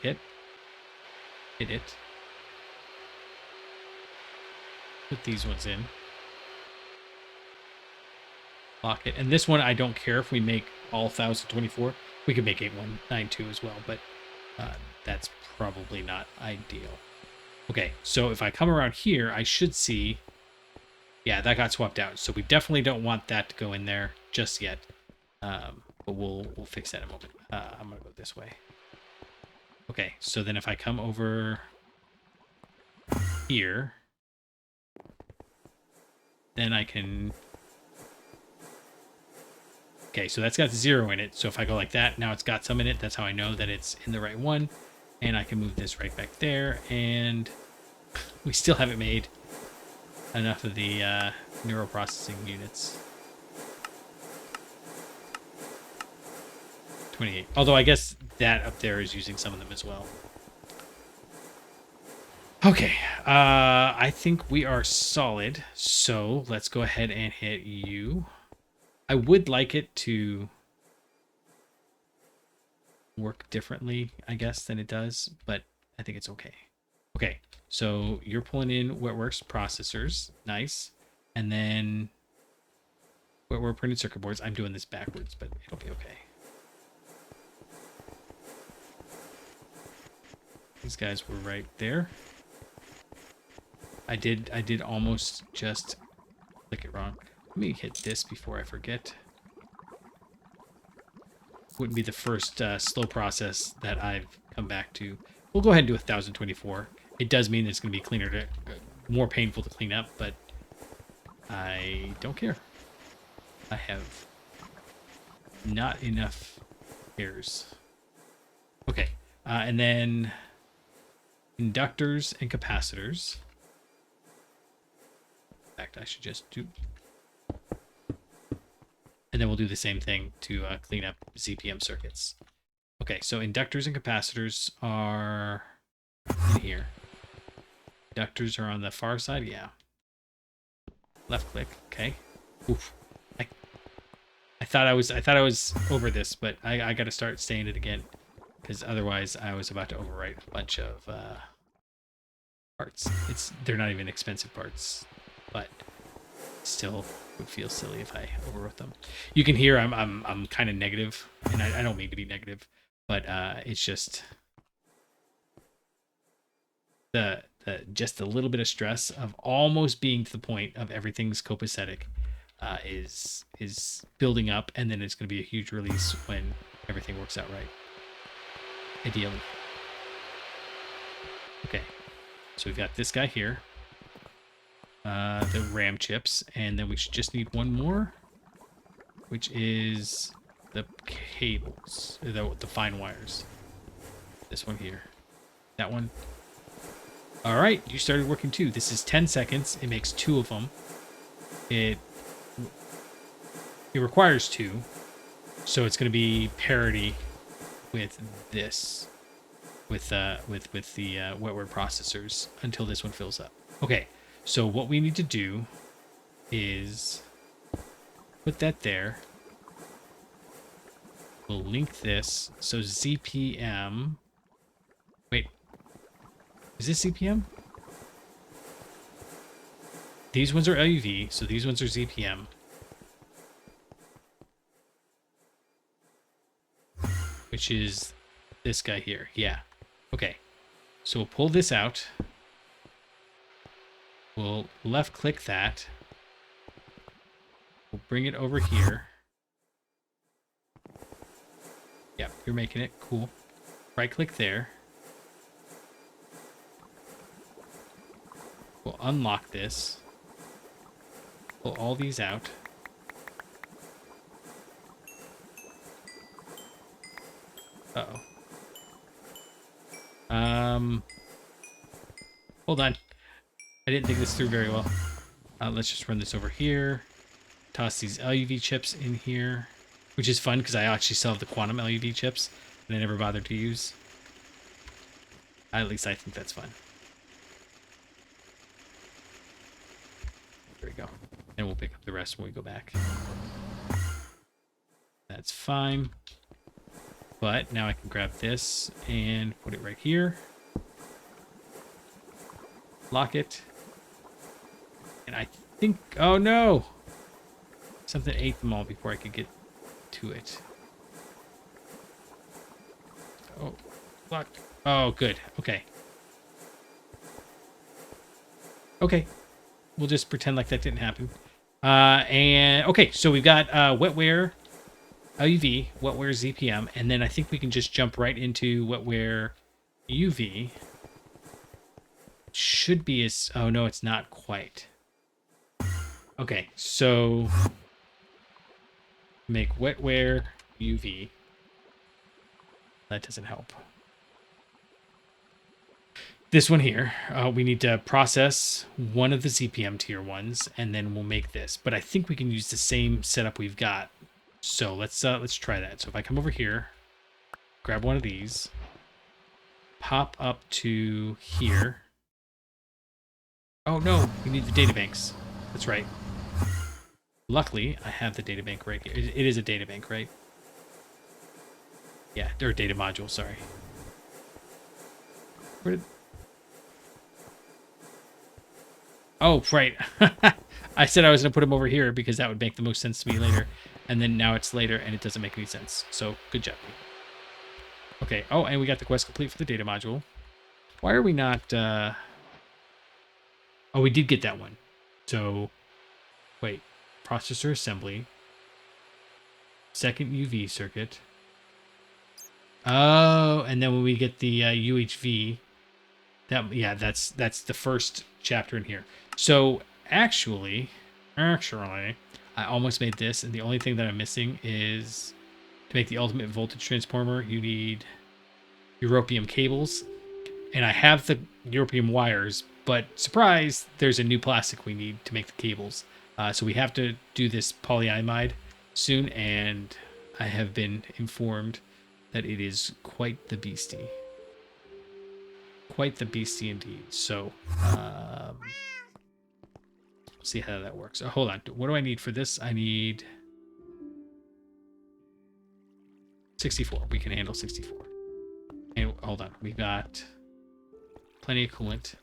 it. Hit it. Put these ones in. Lock it. And this one, I don't care if we make all 1024. We could make 8192 as well, but that's probably not ideal. Okay, so if I come around here, I should see... Yeah, that got swapped out. So we definitely don't want that to go in there just yet. But we'll fix that in a moment. I'm going to go this way. Okay, so then if I come over here, then I can... Okay, so that's got 0 in it. So if I go like that, now it's got some in it. That's how I know that it's in the right one. And I can move this right back there. And we still haven't made enough of the neural processing units. 28. Although I guess that up there is using some of them as well. Okay, I think we are solid. So let's go ahead and hit you. I would like it to work differently, I guess, than it does, but I think it's okay. Okay, so you're pulling in Wetworks processors. Nice. And then Wetware printed circuit boards. I'm doing this backwards, but it'll be okay. These guys were right there. I did almost just click it wrong. Let me hit this before I forget. Wouldn't be the first slow process that I've come back to. We'll go ahead and do 1024. It does mean it's going to be cleaner to, more painful to clean up, but I don't care. I have not enough hairs. Okay, and then inductors and capacitors. In fact, I should just do... And then we'll do the same thing to clean up ZPM circuits. Okay, so inductors and capacitors are in here. Inductors are on the far side, yeah. Left click, okay. Oof. I thought I was over this, but I got to start saying it again, because otherwise I was about to overwrite a bunch of parts. They're not even expensive parts, but still would feel silly if I overwrote them. You can hear I'm kind of negative, and I don't mean to be negative, but it's just just a little bit of stress of almost being to the point of everything's copacetic is building up, and then it's going to be a huge release when everything works out right. Ideally. Okay, so we've got this guy here. The RAM chips, and then we should just need one more, which is the cables, the fine wires. This one here, that one. All right, you started working too. This is 10 seconds. It makes 2 of them. It requires 2, so it's going to be parity with this, with the Wetware processors until this one fills up. Okay. So what we need to do is put that there. We'll link this. So ZPM. Wait. Is this ZPM? These ones are LUV, so these ones are ZPM. Which is this guy here. Yeah. Okay. So we'll pull this out. We'll left click that. We'll bring it over here. Yep, you're making it. Cool. Right click there. We'll unlock this. Pull all these out. Uh-oh. Hold on. I didn't think this through very well. Let's just run this over here. Toss these LUV chips in here, which is fun because I actually still have the quantum LUV chips that I never bothered to use. At least I think that's fun. There we go. And we'll pick up the rest when we go back. That's fine. But now I can grab this and put it right here. Lock it. And I think... Oh, no! Something ate them all before I could get to it. Oh, lock. Oh, good. Okay. Okay. We'll just pretend like that didn't happen. And, okay, so we've got Wetware LUV, Wetware ZPM, and then I think we can just jump right into Wetware UV. Should be as... Oh, no, it's not quite. Okay, so make Wetware UV. That doesn't help. This one here, we need to process one of the ZPM tier ones, and then we'll make this. But I think we can use the same setup we've got. So let's try that. So if I come over here, grab one of these, pop up to here. Oh no, we need the databanks. That's right. Luckily, I have the databank right here. It is a databank, right? Yeah, or data module, sorry. Where did... Oh, right. I said I was going to put them over here because that would make the most sense to me later. And then now it's later and it doesn't make any sense. So, good job. Okay. Oh, and we got the quest complete for the data module. Why are we not... Oh, we did get that one. So, wait. Processor assembly. Second UV circuit. Oh, and then when we get the UHV... that's the first chapter in here. So, actually, I almost made this, and the only thing that I'm missing is to make the ultimate voltage transformer, you need europium cables, and I have the europium wires, but surprise, there's a new plastic we need to make the cables. So we have to do this polyimide soon, and I have been informed that it is quite the beastie. Quite the beastie indeed. So, see how that works. Oh, hold on. What do I need for this? I need 64. We can handle 64. And hold on. We got plenty of coolant.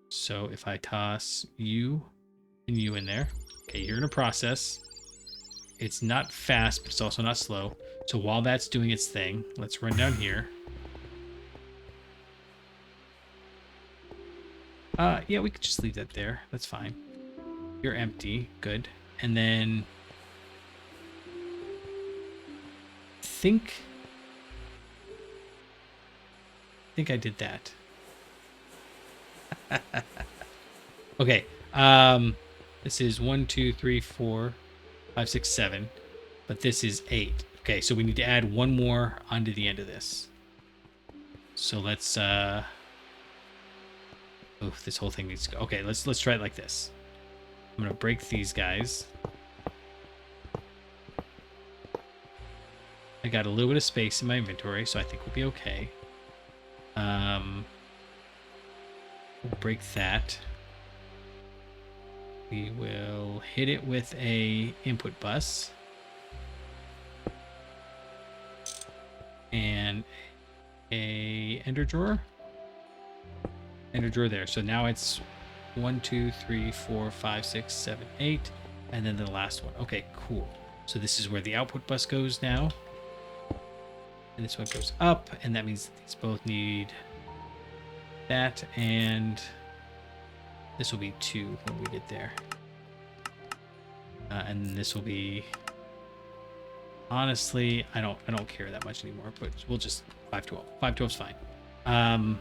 So if I toss you and you in there. Okay, you're in a process. It's not fast, but it's also not slow. So while that's doing its thing, let's run down here. Yeah, we could just leave that there. That's fine. You're empty. Good. And then... I think I did that. Okay. This is 1, 2, 3, 4, 5, 6, 7. But this is 8. Okay, so we need to add one more onto the end of this. So let's... Oof, this whole thing needs to go. Okay, let's try it like this. I'm gonna break these guys. I got a little bit of space in my inventory, so I think we'll be okay. We'll break that. We will hit it with a input bus. And a ender drawer. Ender drawer there. So now it's 1, 2, 3, 4, 5, 6, 7, 8. And then the last one. Okay, cool. So this is where the output bus goes now. And this one goes up, and that means these both need that, and this will be 2 when we get there. And this will be, honestly, I don't care that much anymore, but we'll just 512. 512 is fine.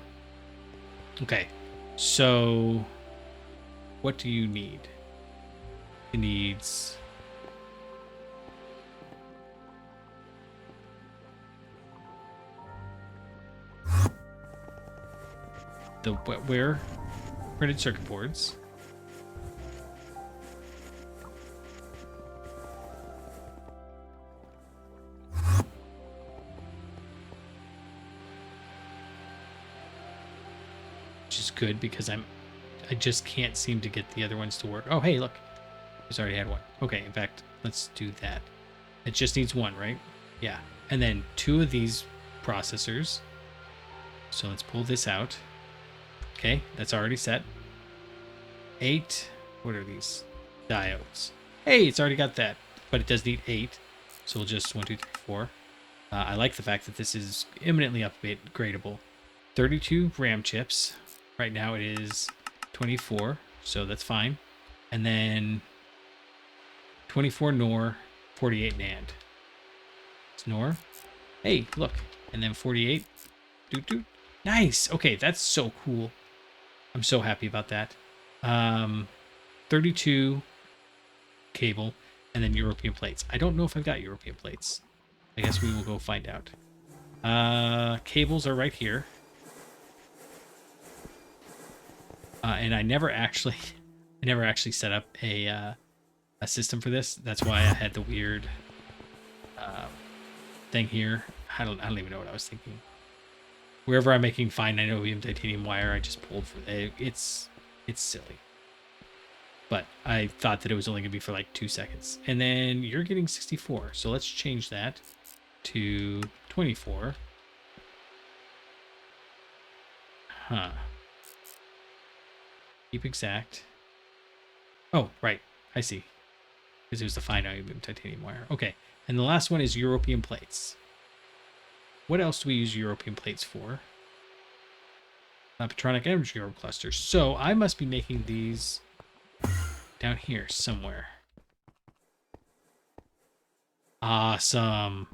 Okay, so what do you need? It needs... the Wetware printed circuit boards. Which is good because I just can't seem to get the other ones to work. Oh, hey, look. He's already had one. Okay, in fact, let's do that. It just needs one, right? Yeah. And then 2 of these processors. So let's pull this out. Okay, that's already set. 8. What are these? Diodes. Hey, it's already got that. But it does need 8. So we'll just 1, 2, 3, 4. I like the fact that this is imminently upgradable. 32 RAM chips. Right now it is 24. So that's fine. And then 24 NOR, 48 NAND. It's NOR. Hey, look. And then 48. Doot doot. Nice. Okay, that's so cool. I'm so happy about that. 32 cable, and then European plates. I don't know if I've got European plates. I guess we will go find out. Cables are right here. And I never actually set up a system for this. That's why I had the weird thing here. I don't even know what I was thinking. Wherever I'm making fine niobium titanium wire, I just pulled for it's silly. But I thought that it was only gonna be for like 2 seconds. And then you're getting 64. So let's change that to 24. Huh. Keep exact. Oh, right. I see. Because it was the fine niobium titanium wire. Okay. And the last one is European plates. What else do we use European plates for? Petronic energy orb clusters. So I must be making these down here somewhere. Awesome.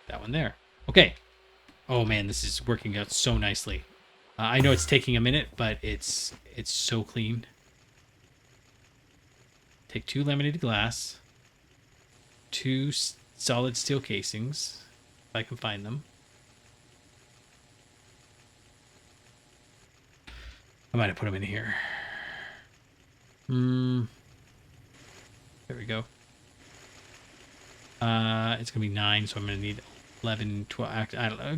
That one there. Okay. Oh man, this is working out so nicely. I know it's taking a minute, but it's so clean. Take 2 laminated glass, 2 solid steel casings, if I can find them. I might have put them in here. There we go. It's gonna be 9, so I'm gonna need 11, 12. I don't know.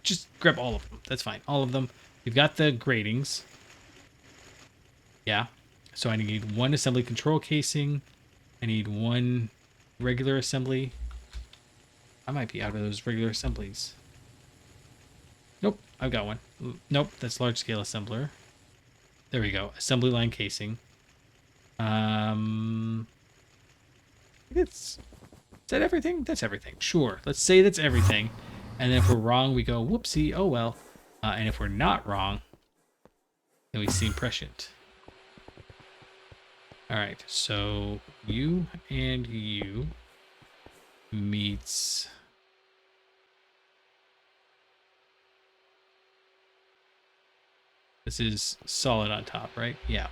Just grab all of them. That's fine. All of them. We've got the gratings. Yeah. So I need 1 assembly control casing. I need 1 regular assembly. I might be out of those regular assemblies. Nope, I've got one. Nope, that's large scale assembler. There we go. Assembly line casing. Is that everything? That's everything. Sure. Let's say that's everything. And then if we're wrong, we go, whoopsie, oh well. And if we're not wrong, then we seem prescient. All right, so you and you meets... This is solid on top, right? Yeah.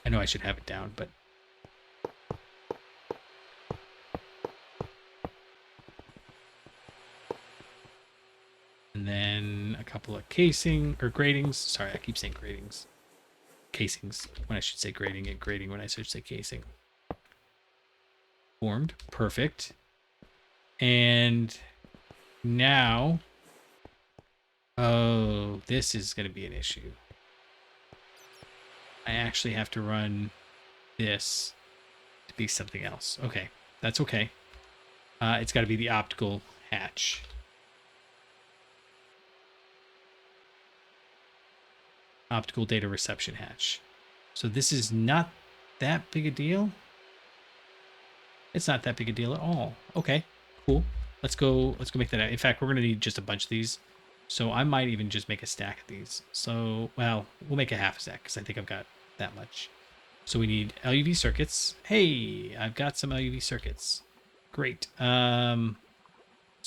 I know I should have it down, but... And then a couple of casing, or gratings. Sorry, I keep saying gratings. Casings, when I should say grating, and grating when I should say casing. Formed. Perfect. And now... Oh, this is going to be an issue. I actually have to run this to be something else. Okay, that's okay. It's got to be the optical hatch. Optical data reception hatch. So this is not that big a deal. It's not that big a deal at all. Okay, cool. Let's go make that out. In fact, we're going to need just a bunch of these. So I might even just make a stack of these. So, well, we'll make a half stack because I think I've got that much. So we need LUV circuits. Hey, I've got some LUV circuits. Great. So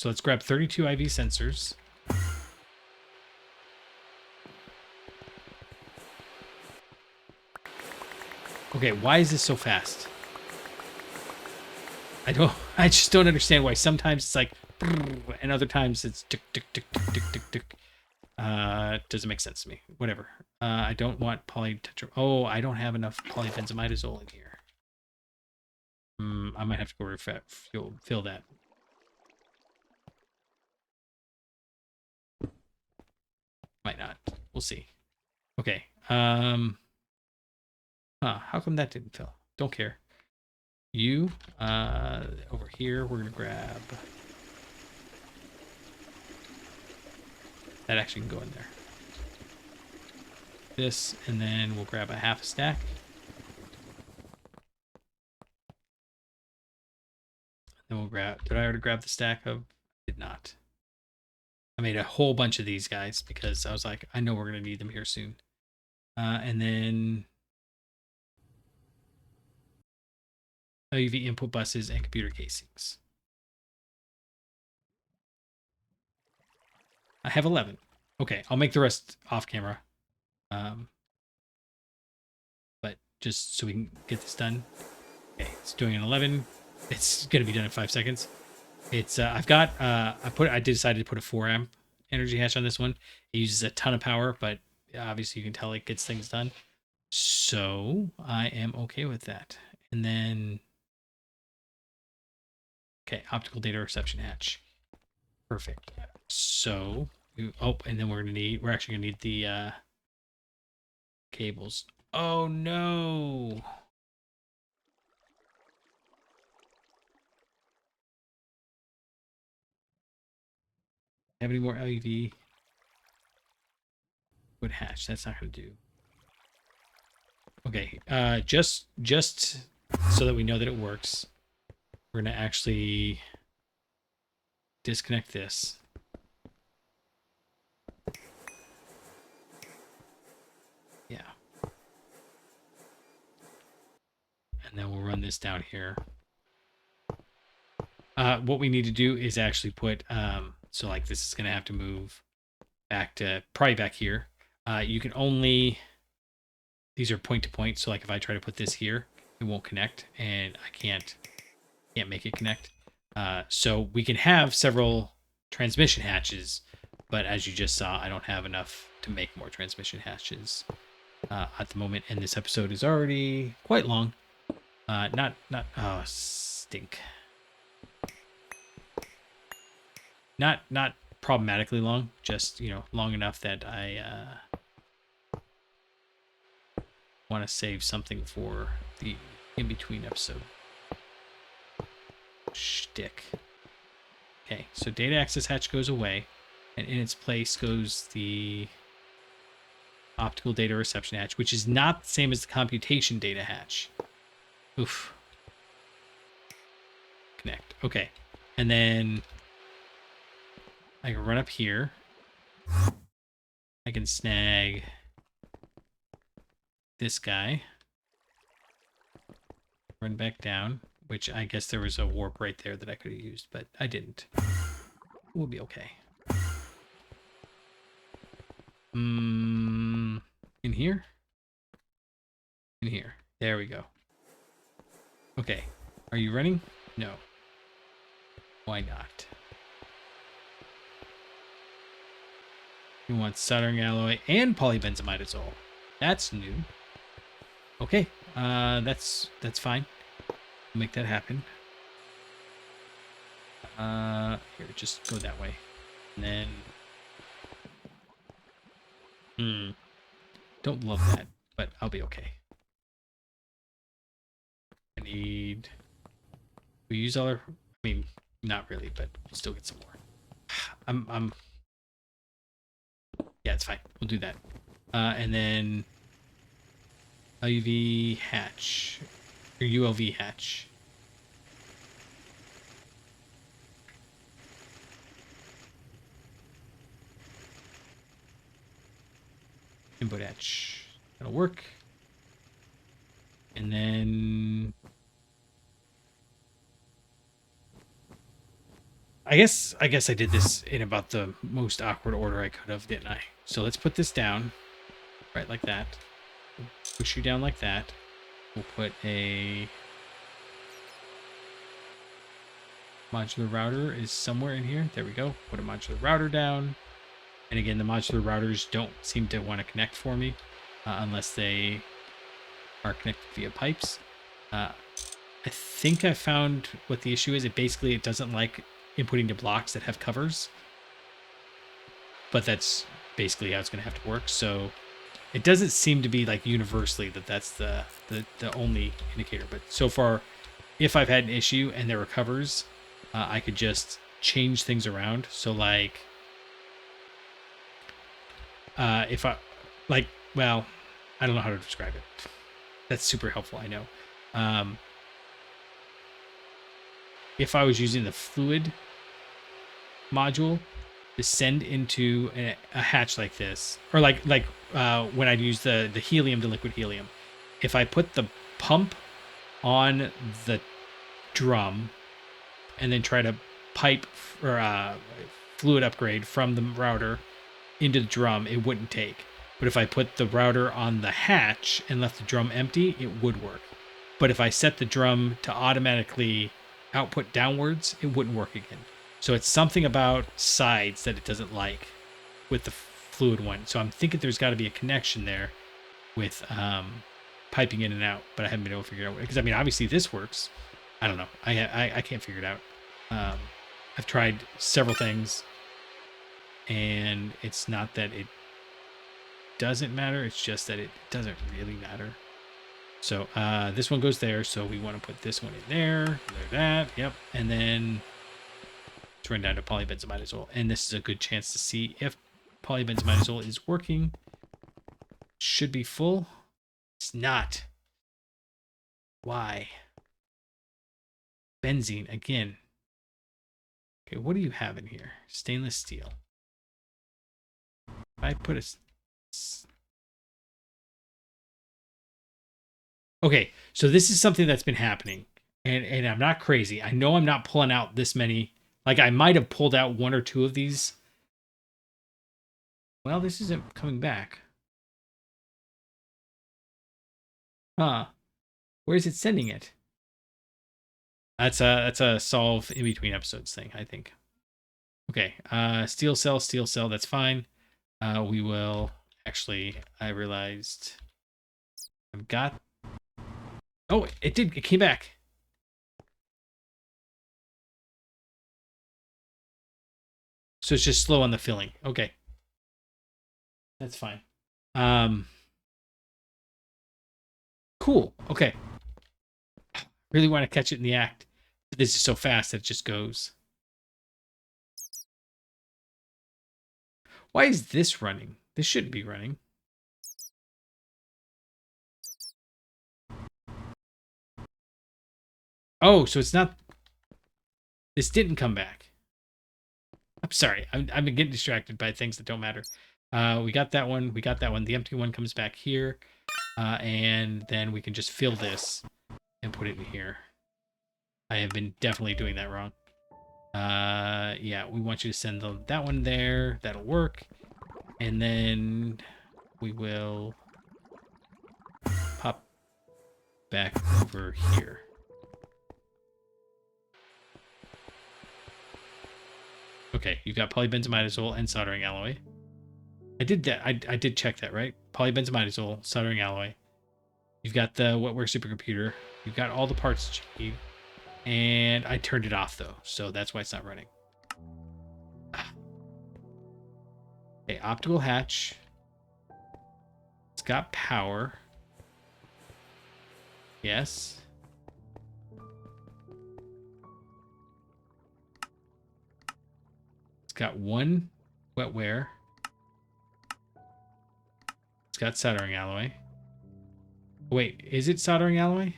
let's grab 32 IV sensors. Okay, why is this so fast? I just don't understand why. Sometimes it's like, and other times it's tick, tick, tick, tick, tick, tick, tick. Doesn't make sense to me. Whatever. I don't want polytetra. Oh, I don't have enough polybenzimidazole in here. I might have to go fill that. Might not. We'll see. Okay. How come that didn't fill? Don't care. You, over here, we're gonna grab... That actually can go in there. This, and then we'll grab a half a stack. Then we'll grab... Did I already grab the stack of... I did not. I made a whole bunch of these guys because I was like, I know we're gonna need them here soon. And then... LUV input buses and computer casings. I have 11. Okay, I'll make the rest off camera. But just so we can get this done. Okay, it's doing an 11. It's gonna be done in 5 seconds. It's I've got I decided to put a 4 amp energy hatch on this one. It uses a ton of power, but obviously you can tell it gets things done. So So I am okay with that. And then, okay, optical data reception hatch. Perfect. So, and then we're actually gonna need the cables. Oh no! Have any more LED? Would hatch. That's not gonna do. Okay. Just so that we know that it works, we're gonna actually disconnect this. Yeah. And then we'll run this down here. What we need to do is actually put, so like this is going to have to move back to, probably back here. You can only, these are point to point. So like if I try to put this here, it won't connect and I can't make it connect. So we can have several transmission hatches, but as you just saw, I don't have enough to make more transmission hatches at the moment. And this episode is already quite long. Oh, stink. Not problematically long, just, long enough that I want to save something for the in-between episode. Shtick. Okay, so data access hatch goes away, and in its place goes the optical data reception hatch, which is not the same as the computation data hatch. Oof. Connect. Okay. And then I can run up here. I can snag this guy. Run back down, which I guess there was a warp right there that I could have used, but I didn't. We'll be okay. In here? In here. There we go. Okay. Are you running? No. Why not? You want soldering alloy and polybenzimidazole. That's new. Okay. That's fine. We'll make that happen. Here, just go that way. And then... Don't love that, but I'll be okay. I need... We use all our... I mean, not really, but we'll still get some more. Yeah, it's fine. We'll do that. And then... UV hatch. Or ULV hatch. Input hatch. That'll work. And then... I guess I did this in about the most awkward order I could have, didn't I? So let's put this down. Right like that. We'll push you down like that. We'll put a... modular router is somewhere in here. There we go. Put a modular router down. And again, the modular routers don't seem to want to connect for me unless they are connected via pipes. I think I found what the issue is. It doesn't like inputting to blocks that have covers. But that's basically how it's going to have to work. So it doesn't seem to be like universally that's the only indicator. But so far, if I've had an issue and there were covers, I could just change things around. So like... if I, like, well, I don't know how to describe it. That's super helpful, I know. If I was using the fluid module to send into a hatch like this, or like when I'd use the helium to liquid helium, if I put the pump on the drum and then try to pipe or fluid upgrade from the router into the drum, it wouldn't take. But if I put the router on the hatch and left the drum empty, it would work. But if I set the drum to automatically output downwards, it wouldn't work again. So it's something about sides that it doesn't like with the fluid one. So I'm thinking there's got to be a connection there with piping in and out, but I haven't been able to figure out, because I mean, obviously this works. I don't know. I can't figure it out. I've tried several things, and it's not that it doesn't matter. It's just that it doesn't really matter. So this one goes there. So we want to put this one in there. That. Yep. And then let's run down to polybenzimidazole. And this is a good chance to see if polybenzimidazole is working. Should be full. It's not. Why? Benzene again. Okay, what do you have in here? Stainless steel. If I put a... Okay, so this is something that's been happening. And I'm not crazy. I know I'm not pulling out this many. Like, I might have pulled out 1 or 2 of these. Well, this isn't coming back. Huh. Where is it sending it? That's a solve in between episodes thing, I think. Okay, steel cell, that's fine. We will actually, I realized I've got, oh, it came back. So it's just slow on the filling. Okay. That's fine. Cool. Okay. Really want to catch it in the act. This is so fast that it just goes. Why is this running? This shouldn't be running. Oh, so it's not... This didn't come back. I'm sorry. I've been getting distracted by things that don't matter. We got that one. We got that one. The empty one comes back here. And then we can just fill this and put it in here. I have been definitely doing that wrong. Yeah, we want you to send that one there. That'll work. And then we will pop back over here. Okay, you've got polybenzimidazole and soldering alloy. I did that. I did check that, right? Polybenzimidazole, soldering alloy. You've got the Wetware supercomputer. You've got all the parts that you need. And I turned it off, though, so that's why it's not running. Okay, optical hatch. It's got power. Yes. It's got 1 wetware. It's got soldering alloy. Wait, is it soldering alloy?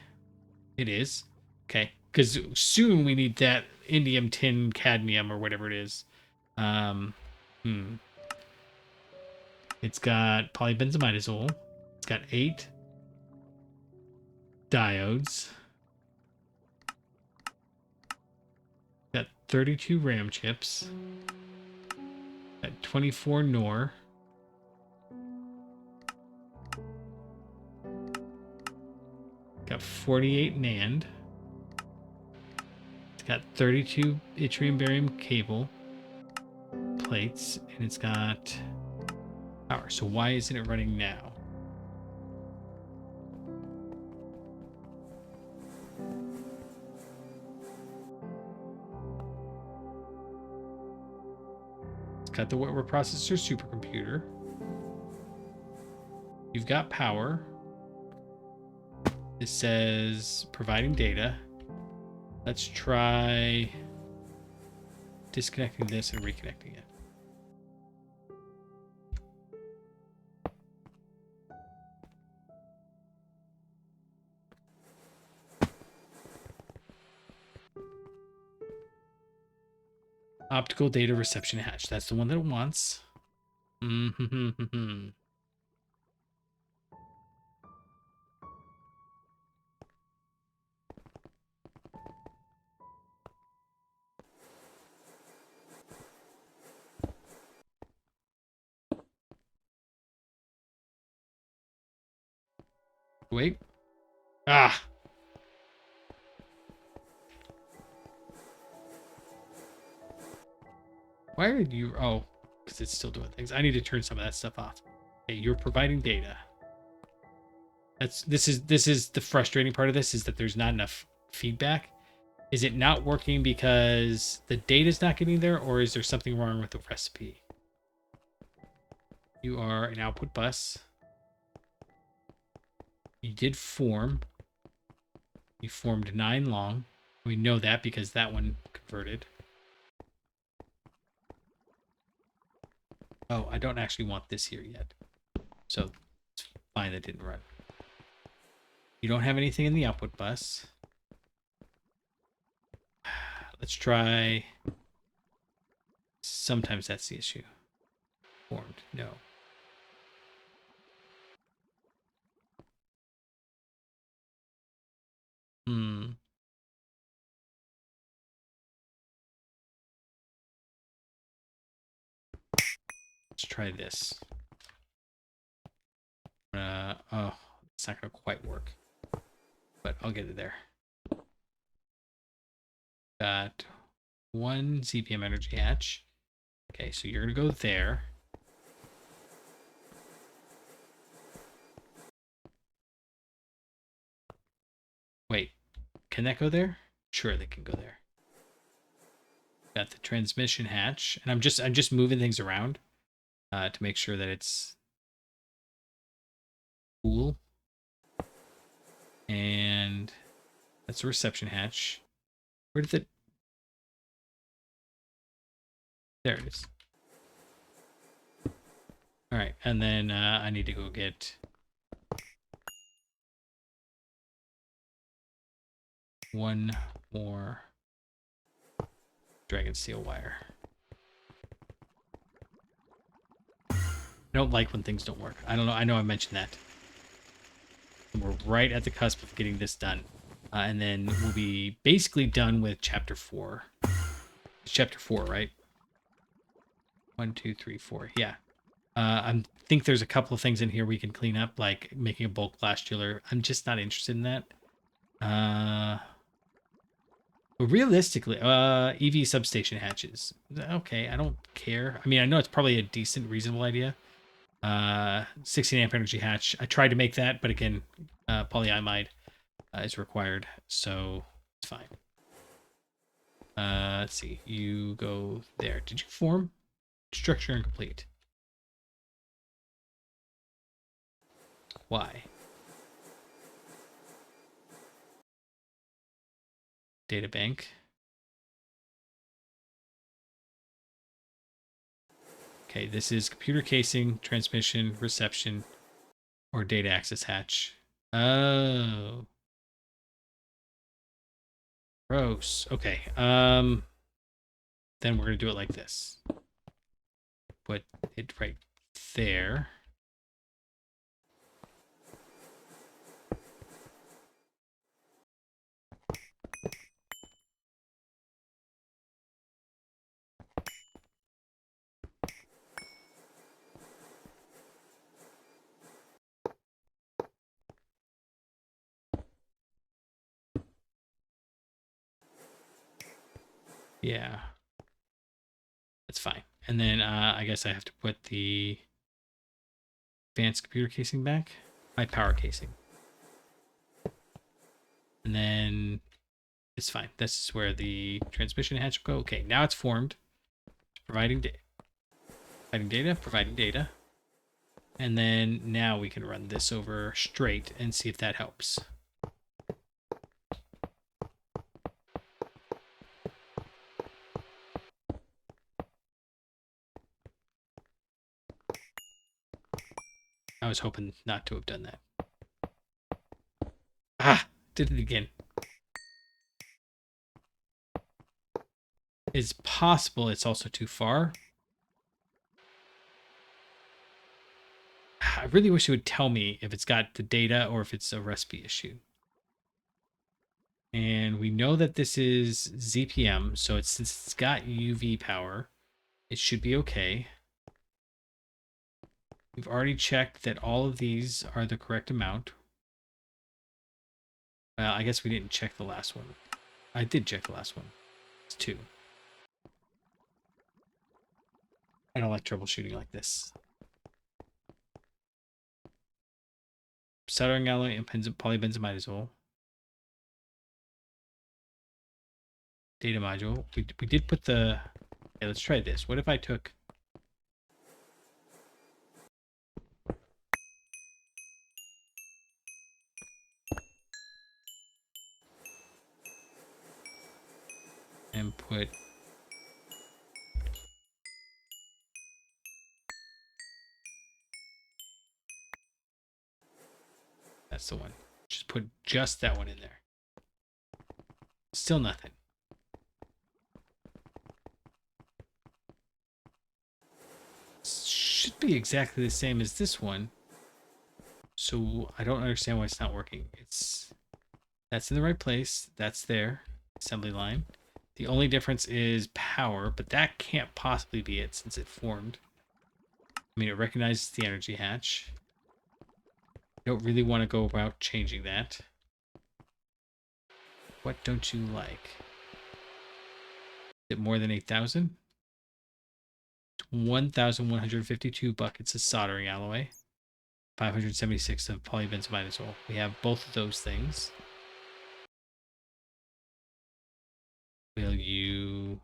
It is. Okay, because soon we need that indium, tin, cadmium, or whatever it is. It's got polybenzimidazole. It's got 8 diodes. Got 32 RAM chips. Got 24 NOR. Got 48 NAND. It's got 32 yttrium barium cable plates, and it's got power. So why isn't it running now? It's got the Wetware processor supercomputer. You've got power. It says providing data. Let's try disconnecting this and reconnecting it. Optical data reception hatch. That's the one that it wants. Wait. Ah. Why are you... Oh, because it's still doing things. I need to turn some of that stuff off. Okay, you're providing data. This is the frustrating part of this, is that there's not enough feedback. Is it not working because the data's not getting there, or is there something wrong with the recipe? You are an output bus. You did form. You formed 9 long. We know that because that one converted. Oh, I don't actually want this here yet. So it's fine that didn't run. You don't have anything in the output bus. Let's try. Sometimes that's the issue. Formed. No. Hmm. Let's try this. Oh, it's not gonna quite work, but I'll get it there. Got 1 ZPM energy hatch. Okay, so you're gonna go there. Wait, can that go there? Sure, they can go there. Got the transmission hatch, and I'm just moving things around to make sure that it's cool. And that's a reception hatch. Where did it? There it is. All right, and then I need to go get one more dragon steel wire. I don't like when things don't work. I don't know. I know I mentioned that. And we're right at the cusp of getting this done. And then we'll be basically done with chapter 4. It's chapter 4, right? 1, 2, 3, 4. Yeah. I think there's a couple of things in here we can clean up, like making a bulk blast chiller. I'm just not interested in that. But realistically, EV substation hatches. Okay, I don't care. I mean, I know it's probably a decent, reasonable idea. 16 amp energy hatch. I tried to make that, but again, polyamide is required, so it's fine. Let's see. You go there. Did you form? Structure incomplete. Why? Data bank. Okay, this is computer casing, transmission, reception, or data access hatch. Oh. Gross. Okay. Then we're gonna do it like this. Put it right there. Yeah. That's fine. And then I guess I have to put the advanced computer casing back. My power casing. And then it's fine. This is where the transmission hatch will go. Okay, now it's formed. It's providing data. Providing data. And then now we can run this over straight and see if that helps. I was hoping not to have done that. Ah, did it again. It's possible it's also too far. I really wish it would tell me if it's got the data or if it's a recipe issue. And we know that this is ZPM, so since it's got UV power, it should be okay. We've already checked that all of these are the correct amount. Well, I guess we didn't check the last one. I did check the last one. It's 2. I don't like troubleshooting like this. soldering alloy and polybenzimidazole. Data module. We did put the... Okay, let's try this. What if I took... and put... That's the one. Just put just that one in there. Still nothing. Should be exactly the same as this one. So I don't understand why it's not working. That's in the right place. That's there. Assembly line. The only difference is power, but that can't possibly be it since it formed. I mean, it recognizes the energy hatch. I don't really want to go about changing that. What don't you like? Is it more than 8,000? 1,152 buckets of soldering alloy. 576 of polybenzimidazole. We have both of those things. Will you...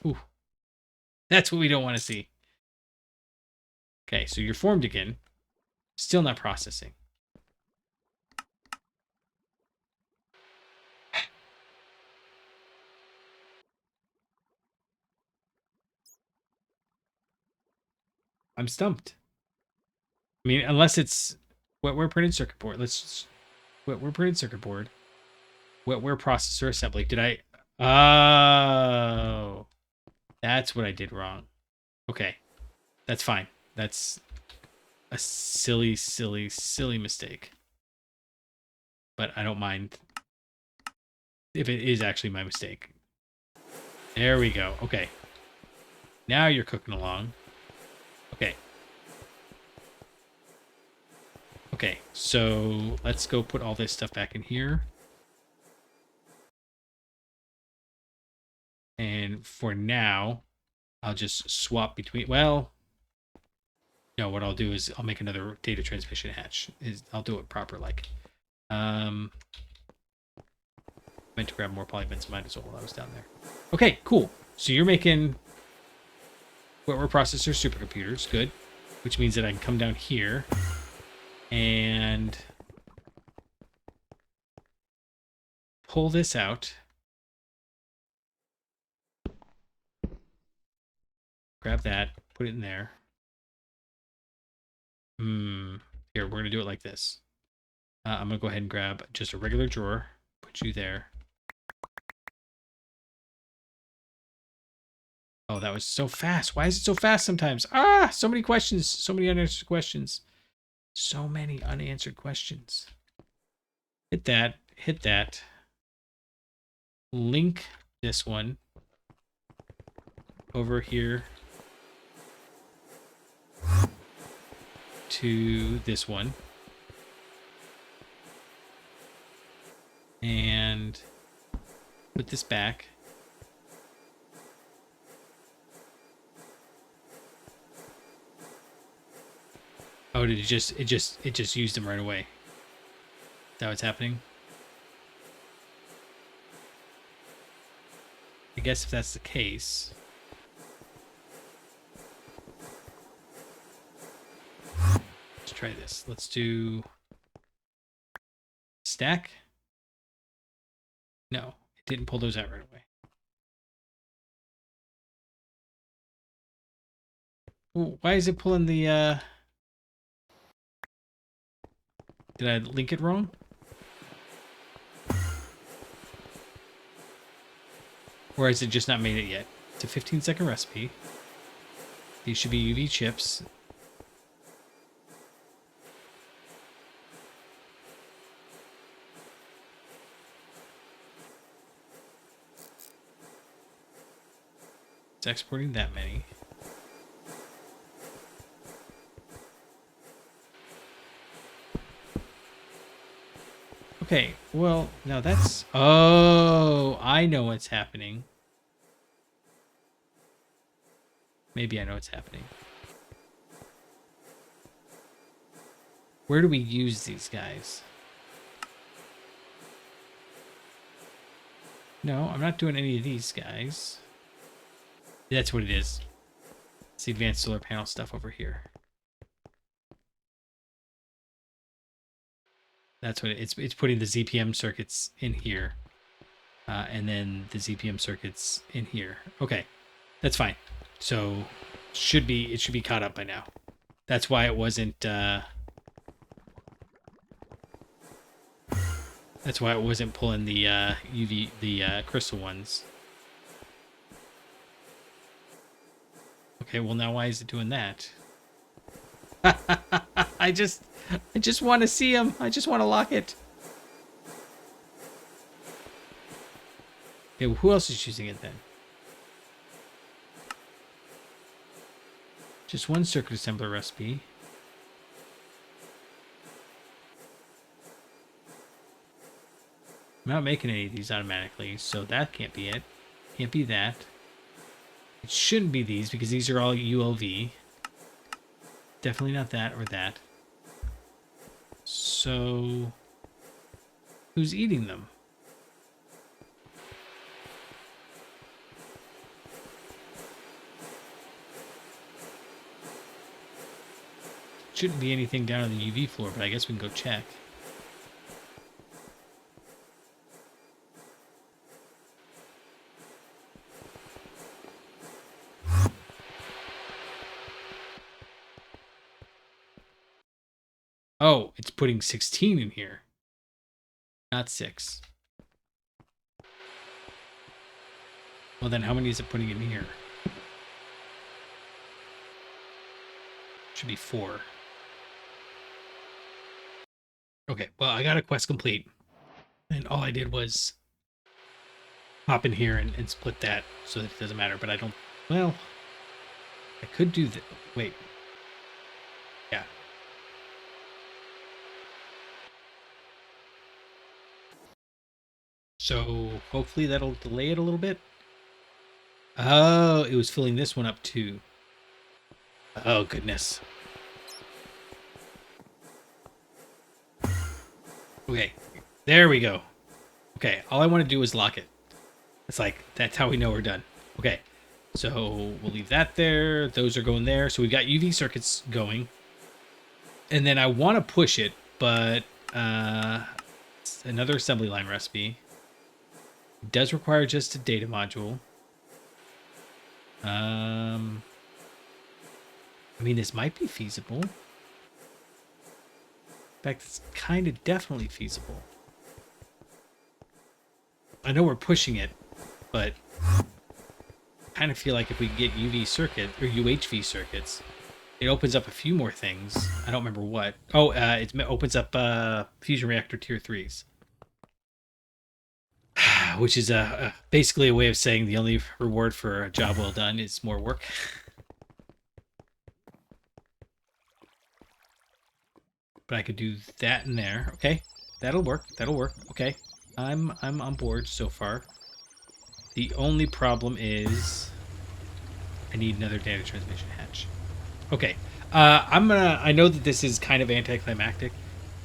Ooh. That's what we don't want to see. Okay, so you're formed again. Still not processing. I'm stumped. I mean, unless it's wetware printed circuit board. Wetware printed circuit board. Wetware processor assembly. Did I... Oh. That's what I did wrong. Okay. That's fine. That's a silly, silly, silly mistake. But I don't mind if it is actually my mistake. There we go. Okay. Now you're cooking along. Okay. Okay, so let's go put all this stuff back in here. And for now, I'll just swap between... Well, no, what I'll do is I'll make another data transmission hatch. I'll do it proper like. Meant to grab more polybenzimidazole while I was down there. Okay, cool. So you're making wetware processor supercomputers. Good. Which means that I can come down here and pull this out. Grab that, put it in there. Here, we're going to do it like this. I'm going to go ahead and grab just a regular drawer. Put you there. Oh, that was so fast. Why is it so fast sometimes? Ah, so many questions. So many unanswered questions. So many unanswered questions. Hit that. Hit that. Link this one over here to this one. And put this back. Oh, did it just used them right away? Is that what's happening? I guess if that's the case. Let's try this. Let's do stack. No, it didn't pull those out right away. Ooh, why is it pulling the Did I link it wrong? Or has it just not made it yet? It's a 15-second recipe. These should be UV chips. It's exporting that many. Okay, well, now that's... Oh, I know what's happening. Maybe I know what's happening. Where do we use these guys? No, I'm not doing any of these guys. That's what it is. It's the advanced solar panel stuff over here. That's what it's putting the ZPM circuits in here. And then the ZPM circuits in here. Okay, that's fine. So it should be caught up by now. That's why it wasn't pulling the crystal ones. Okay, well now why is it doing that? I just want to see them. I just want to lock it. Okay, well, who else is using it then? Just one circuit assembler recipe. I'm not making any of these automatically, so that can't be it. Can't be that. It shouldn't be these because these are all ULV. Definitely not that or that. So, who's eating them? Shouldn't be anything down on the UV floor, but I guess we can go check. Oh, it's putting 16 in here. Not 6. Well, then how many is it putting in here? Should be 4. Okay, well, I got a quest complete. And all I did was hop in here and split that so that it doesn't matter. But I don't... Well, I could do that. Wait. Yeah. So hopefully that'll delay it a little bit. Oh, it was filling this one up too. Oh, goodness. Okay, there we go. Okay, all I want to do is lock it. It's like, that's how we know we're done. Okay, so we'll leave that there. Those are going there. So we've got UV circuits going. And then I want to push it, but another assembly line recipe. It does require just a data module. I mean, this might be feasible. In fact, it's kind of definitely feasible. I know we're pushing it, but I kind of feel like if we get UV circuit or UHV circuits, it opens up a few more things. I don't remember what. Oh, it opens up fusion reactor tier 3s. Which is basically a way of saying the only reward for a job well done is more work. But I could do that in there. Okay, that'll work. That'll work. Okay, I'm on board so far. The only problem is I need another data transmission hatch. Okay, I know that this is kind of anticlimactic,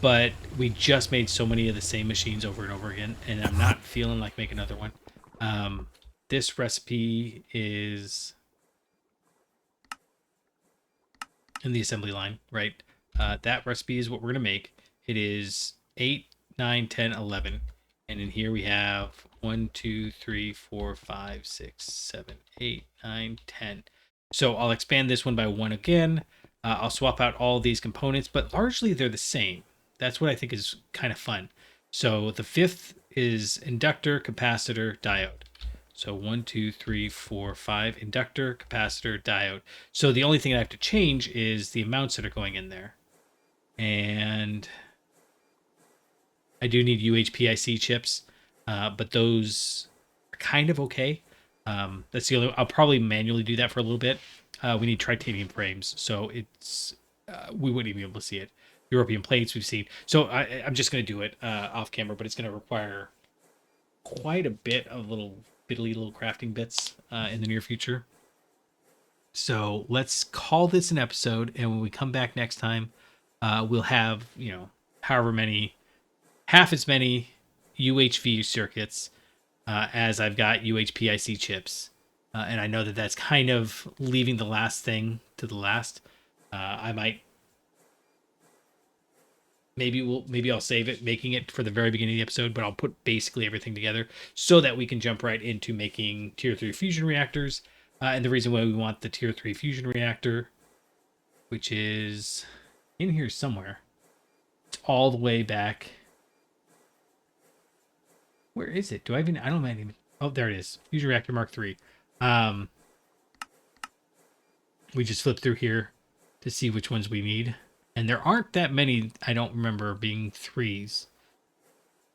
but we just made so many of the same machines over and over again, and I'm not feeling like making another one. This recipe is in the assembly line, right? That recipe is what we're going to make. It is 8, 9, 10, 11. And in here we have 1, 2, 3, 4, 5, 6, 7, 8, 9, 10. So I'll expand this one by 1 again. I'll swap out all these components, but largely they're the same. That's what I think is kind of fun. So the 5th is inductor, capacitor, diode. So 1, 2, 3, 4, 5, inductor, capacitor, diode. So the only thing I have to change is the amounts that are going in there. And I do need UHPIC chips, but those are kind of okay. That's the only. I'll probably manually do that for a little bit. We need titanium frames, so it's we wouldn't even be able to see it. European plates we've seen. So I'm just going to do it off camera, but it's going to require quite a bit of little crafting bits in the near future. So let's call this an episode, and when we come back next time, we'll have, however many, half as many UHV circuits as I've got UHPIC chips. And I know that that's kind of leaving the last thing to the last. I might maybe I'll save it, making it for the very beginning of the episode, but I'll put basically everything together so that we can jump right into making tier 3 fusion reactors. And the reason why we want the tier 3 fusion reactor, which is in here somewhere, it's all the way back. Where is it? I don't even. Oh, there it is. Fusion reactor Mark III. We just flip through here to see which ones we need. And there aren't that many, I don't remember, being 3s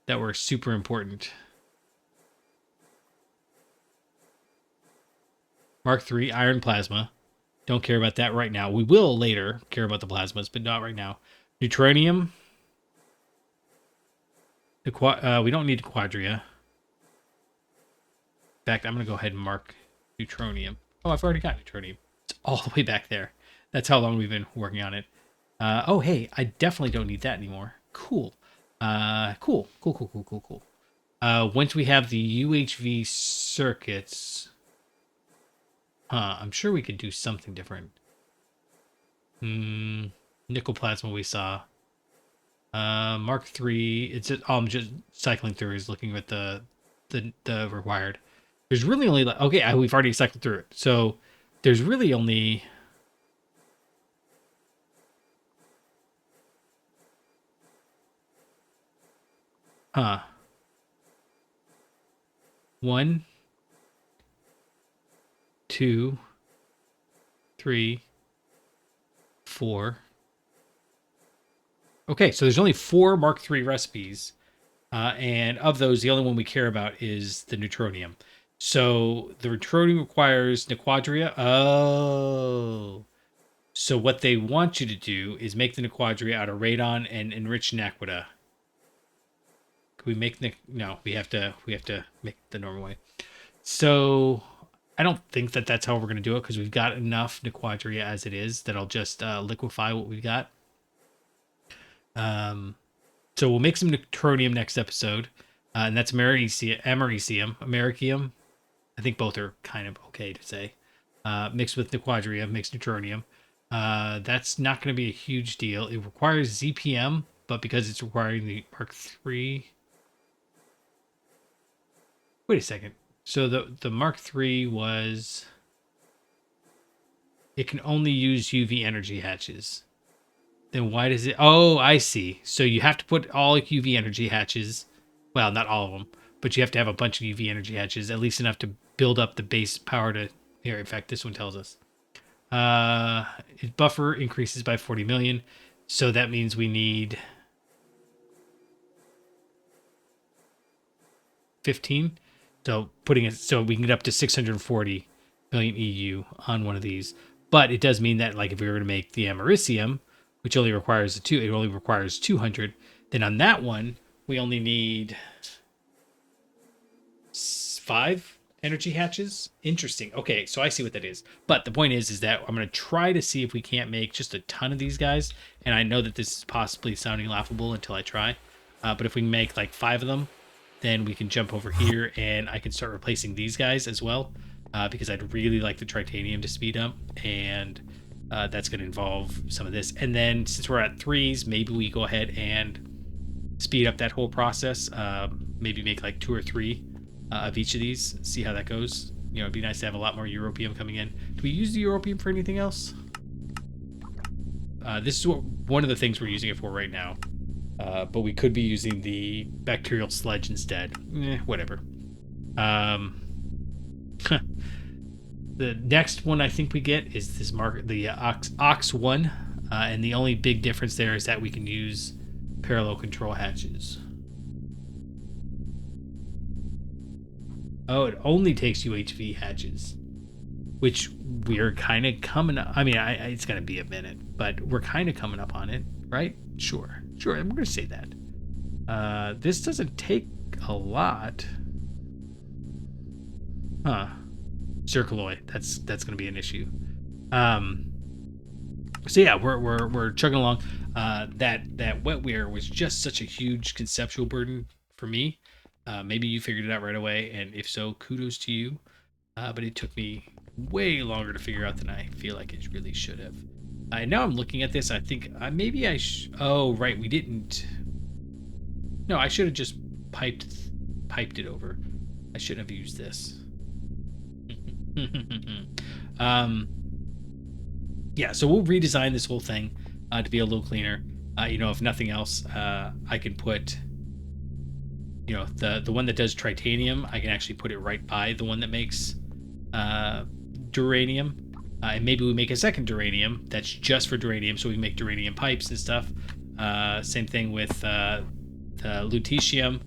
that were super important. Mark III, iron plasma. Don't care about that right now. We will later care about the plasmas, but not right now. Neutronium. We don't need quadria. In fact, I'm going to go ahead and mark neutronium. Oh, I've already got neutronium. It's all the way back there. That's how long we've been working on it. Oh, hey, I definitely don't need that anymore. Cool. Cool. Once we have the UHV circuits, I'm sure we could do something different. Nickel plasma we saw. Mark III. I'm just cycling through. Is looking at the required. There's really only okay. We've already cycled through it, so there's really only. One, 2, 3, 4. Okay, so there's only 4 Mark III recipes, and of those, the only one we care about is the neutronium. So the neutronium requires nequadria. Oh, so what they want you to do is make the nequadria out of radon and enriched naquita. Can we make no? We have to make it the normal way. So I don't think that that's how we're going to do it because we've got enough nequadria as it is that I'll just liquefy what we've got. So we'll make some neutronium next episode, and that's americium. I think both are kind of okay to say. Mixed with nequadria, mixed neutronium. That's not going to be a huge deal. It requires ZPM, but because it's requiring the Mark III. Wait a second. So the Mark III was. It can only use UV energy hatches. Then why does it... Oh, I see. So you have to put all UV energy hatches. Well, not all of them. But you have to have a bunch of UV energy hatches. At least enough to build up the base power to... Here, in fact, this one tells us. Buffer increases by 40 million. So that means we need... 15. So we can get up to 640 million EU on one of these. But it does mean that, like, if we were to make the americium... which only requires it only requires 200. Then on that one, we only need 5 energy hatches. Interesting. Okay, so I see what that is. But the point is that I'm going to try to see if we can't make just a ton of these guys. And I know that this is possibly sounding laughable until I try. But if we can make like 5 of them, then we can jump over here and I can start replacing these guys as well. Because I'd really like the tritanium to speed up. And... that's going to involve some of this. And then since we're at 3s, maybe we go ahead and speed up that whole process. Maybe make like 2 or 3 of each of these. See how that goes. It'd be nice to have a lot more europium coming in. Do we use the europium for anything else? This is one of the things we're using it for right now. But we could be using the bacterial sludge instead. Whatever. The next one I think we get is this the Ox 1, and the only big difference there is that we can use parallel control hatches. Oh, it only takes UHV hatches, which we're kind of coming up. I mean, it's going to be a minute, but we're kind of coming up on it, right? Sure, I'm going to say that. This doesn't take a lot. Huh. Zircaloy. That's going to be an issue. So yeah, we're chugging along. that Wetware was just such a huge conceptual burden for me. Maybe you figured it out right away, and if so, kudos to you. But it took me way longer to figure out than I feel like it really should have. And now I'm looking at this, I think maybe oh, right, we didn't. No, I should have just piped it over. I shouldn't have used this. Yeah, so we'll redesign this whole thing to be a little cleaner. You know, if nothing else, I can put, you know, the one that does titanium, I can actually put it right by the one that makes duranium. And maybe we make a second duranium that's just for duranium, so we make duranium pipes and stuff. Same thing with the lutetium.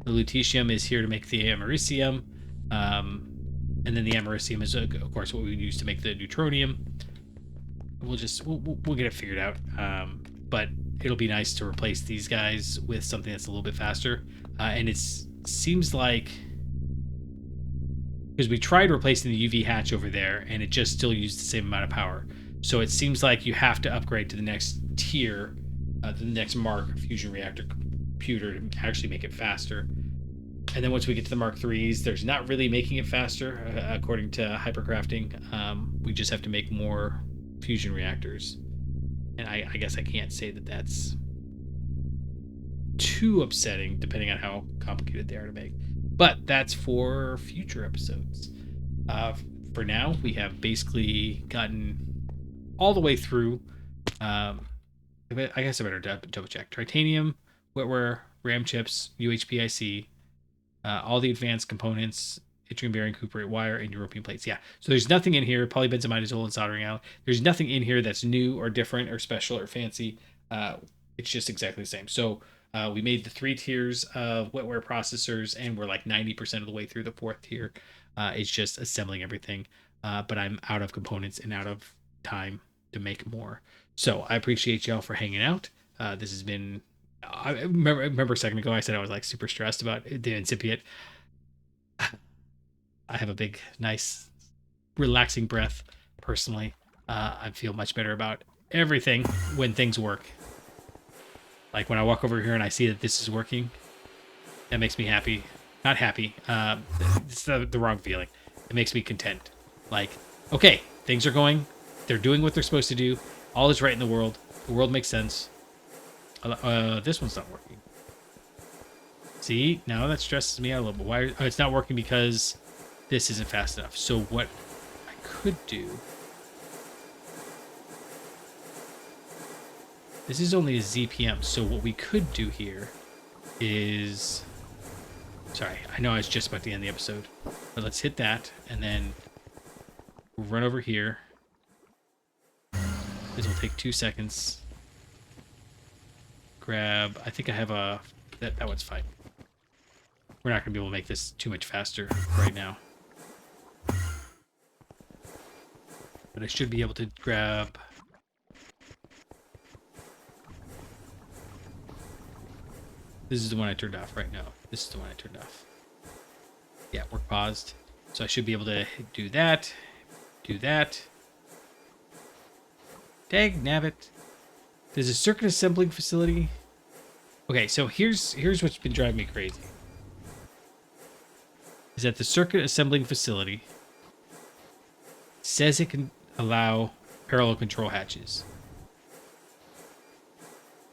The lutetium is here to make the americium. And then the americium is, of course, what we use to make the neutronium. We'll get it figured out. But it'll be nice to replace these guys with something that's a little bit faster. And it seems like, because we tried replacing the UV hatch over there and it just still used the same amount of power. So it seems like you have to upgrade to the next tier, the next Mark fusion reactor computer to actually make it faster. And then once we get to the Mark IIIs, there's not really making it faster, according to hypercrafting. We just have to make more fusion reactors. And I guess I can't say that that's too upsetting, depending on how complicated they are to make. But that's for future episodes. For now, we have basically gotten all the way through. I guess I better double check. Titanium, Wetware, RAM chips, UHPIC, all the advanced components, yttrium bearing, cuprate wire, and European plates. Yeah, so there's nothing in here. Polybenzimidazole and soldering out. There's nothing in here that's new or different or special or fancy. It's just exactly the same. So we made the 3 tiers of Wetware processors, and we're like 90% of the way through the 4th tier. It's just assembling everything. But I'm out of components and out of time to make more. So I appreciate y'all for hanging out. This has been... I remember a second ago I said I was like super stressed about the incipient. I have a big, nice, relaxing breath, personally. I feel much better about everything when things work. Like when I walk over here and I see that this is working, that makes me happy. Not happy. It's the wrong feeling. It makes me content. Like, okay, things are going. They're doing what they're supposed to do. All is right in the world. The world makes sense. This one's not working. See, now that stresses me out a little bit. Why? Oh, it's not working because this isn't fast enough. So what I could do... This is only a ZPM, so what we could do here is... Sorry, I know I was just about to end the episode. But let's hit that, and then we'll run over here. This will take 2 seconds. Grab... I think I have a... That one's fine. We're not going to be able to make this too much faster right now. But I should be able to grab... This is the one I turned off right now. This is the one I turned off. Yeah, work paused. So I should be able to do that. Do that. Dag nabbit. There's a circuit assembling facility. Okay, so here's what's been driving me crazy. Is that the circuit assembling facility says it can allow parallel control hatches.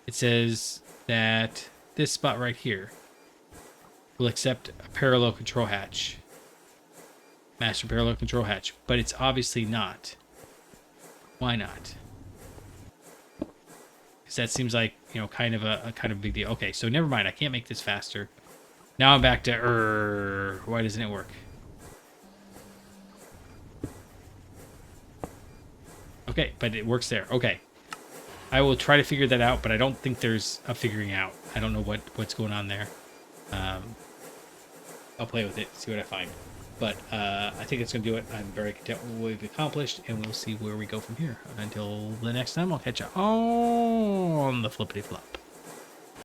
It says that this spot right here will accept a parallel control hatch. Master parallel control hatch. But it's obviously not. Why not? Because that seems like, you know, kind of a big deal. Okay, so never mind. I can't make this faster. Now I'm back to why doesn't it work? Okay, but it works there. Okay. I will try to figure that out, but I don't think there's a figuring out. I don't know what's going on there. I'll play with it, see what I find. But I think it's going to do it. I'm very content with what we've accomplished, and we'll see where we go from here. Until the next time, I'll catch you on the flippity flop.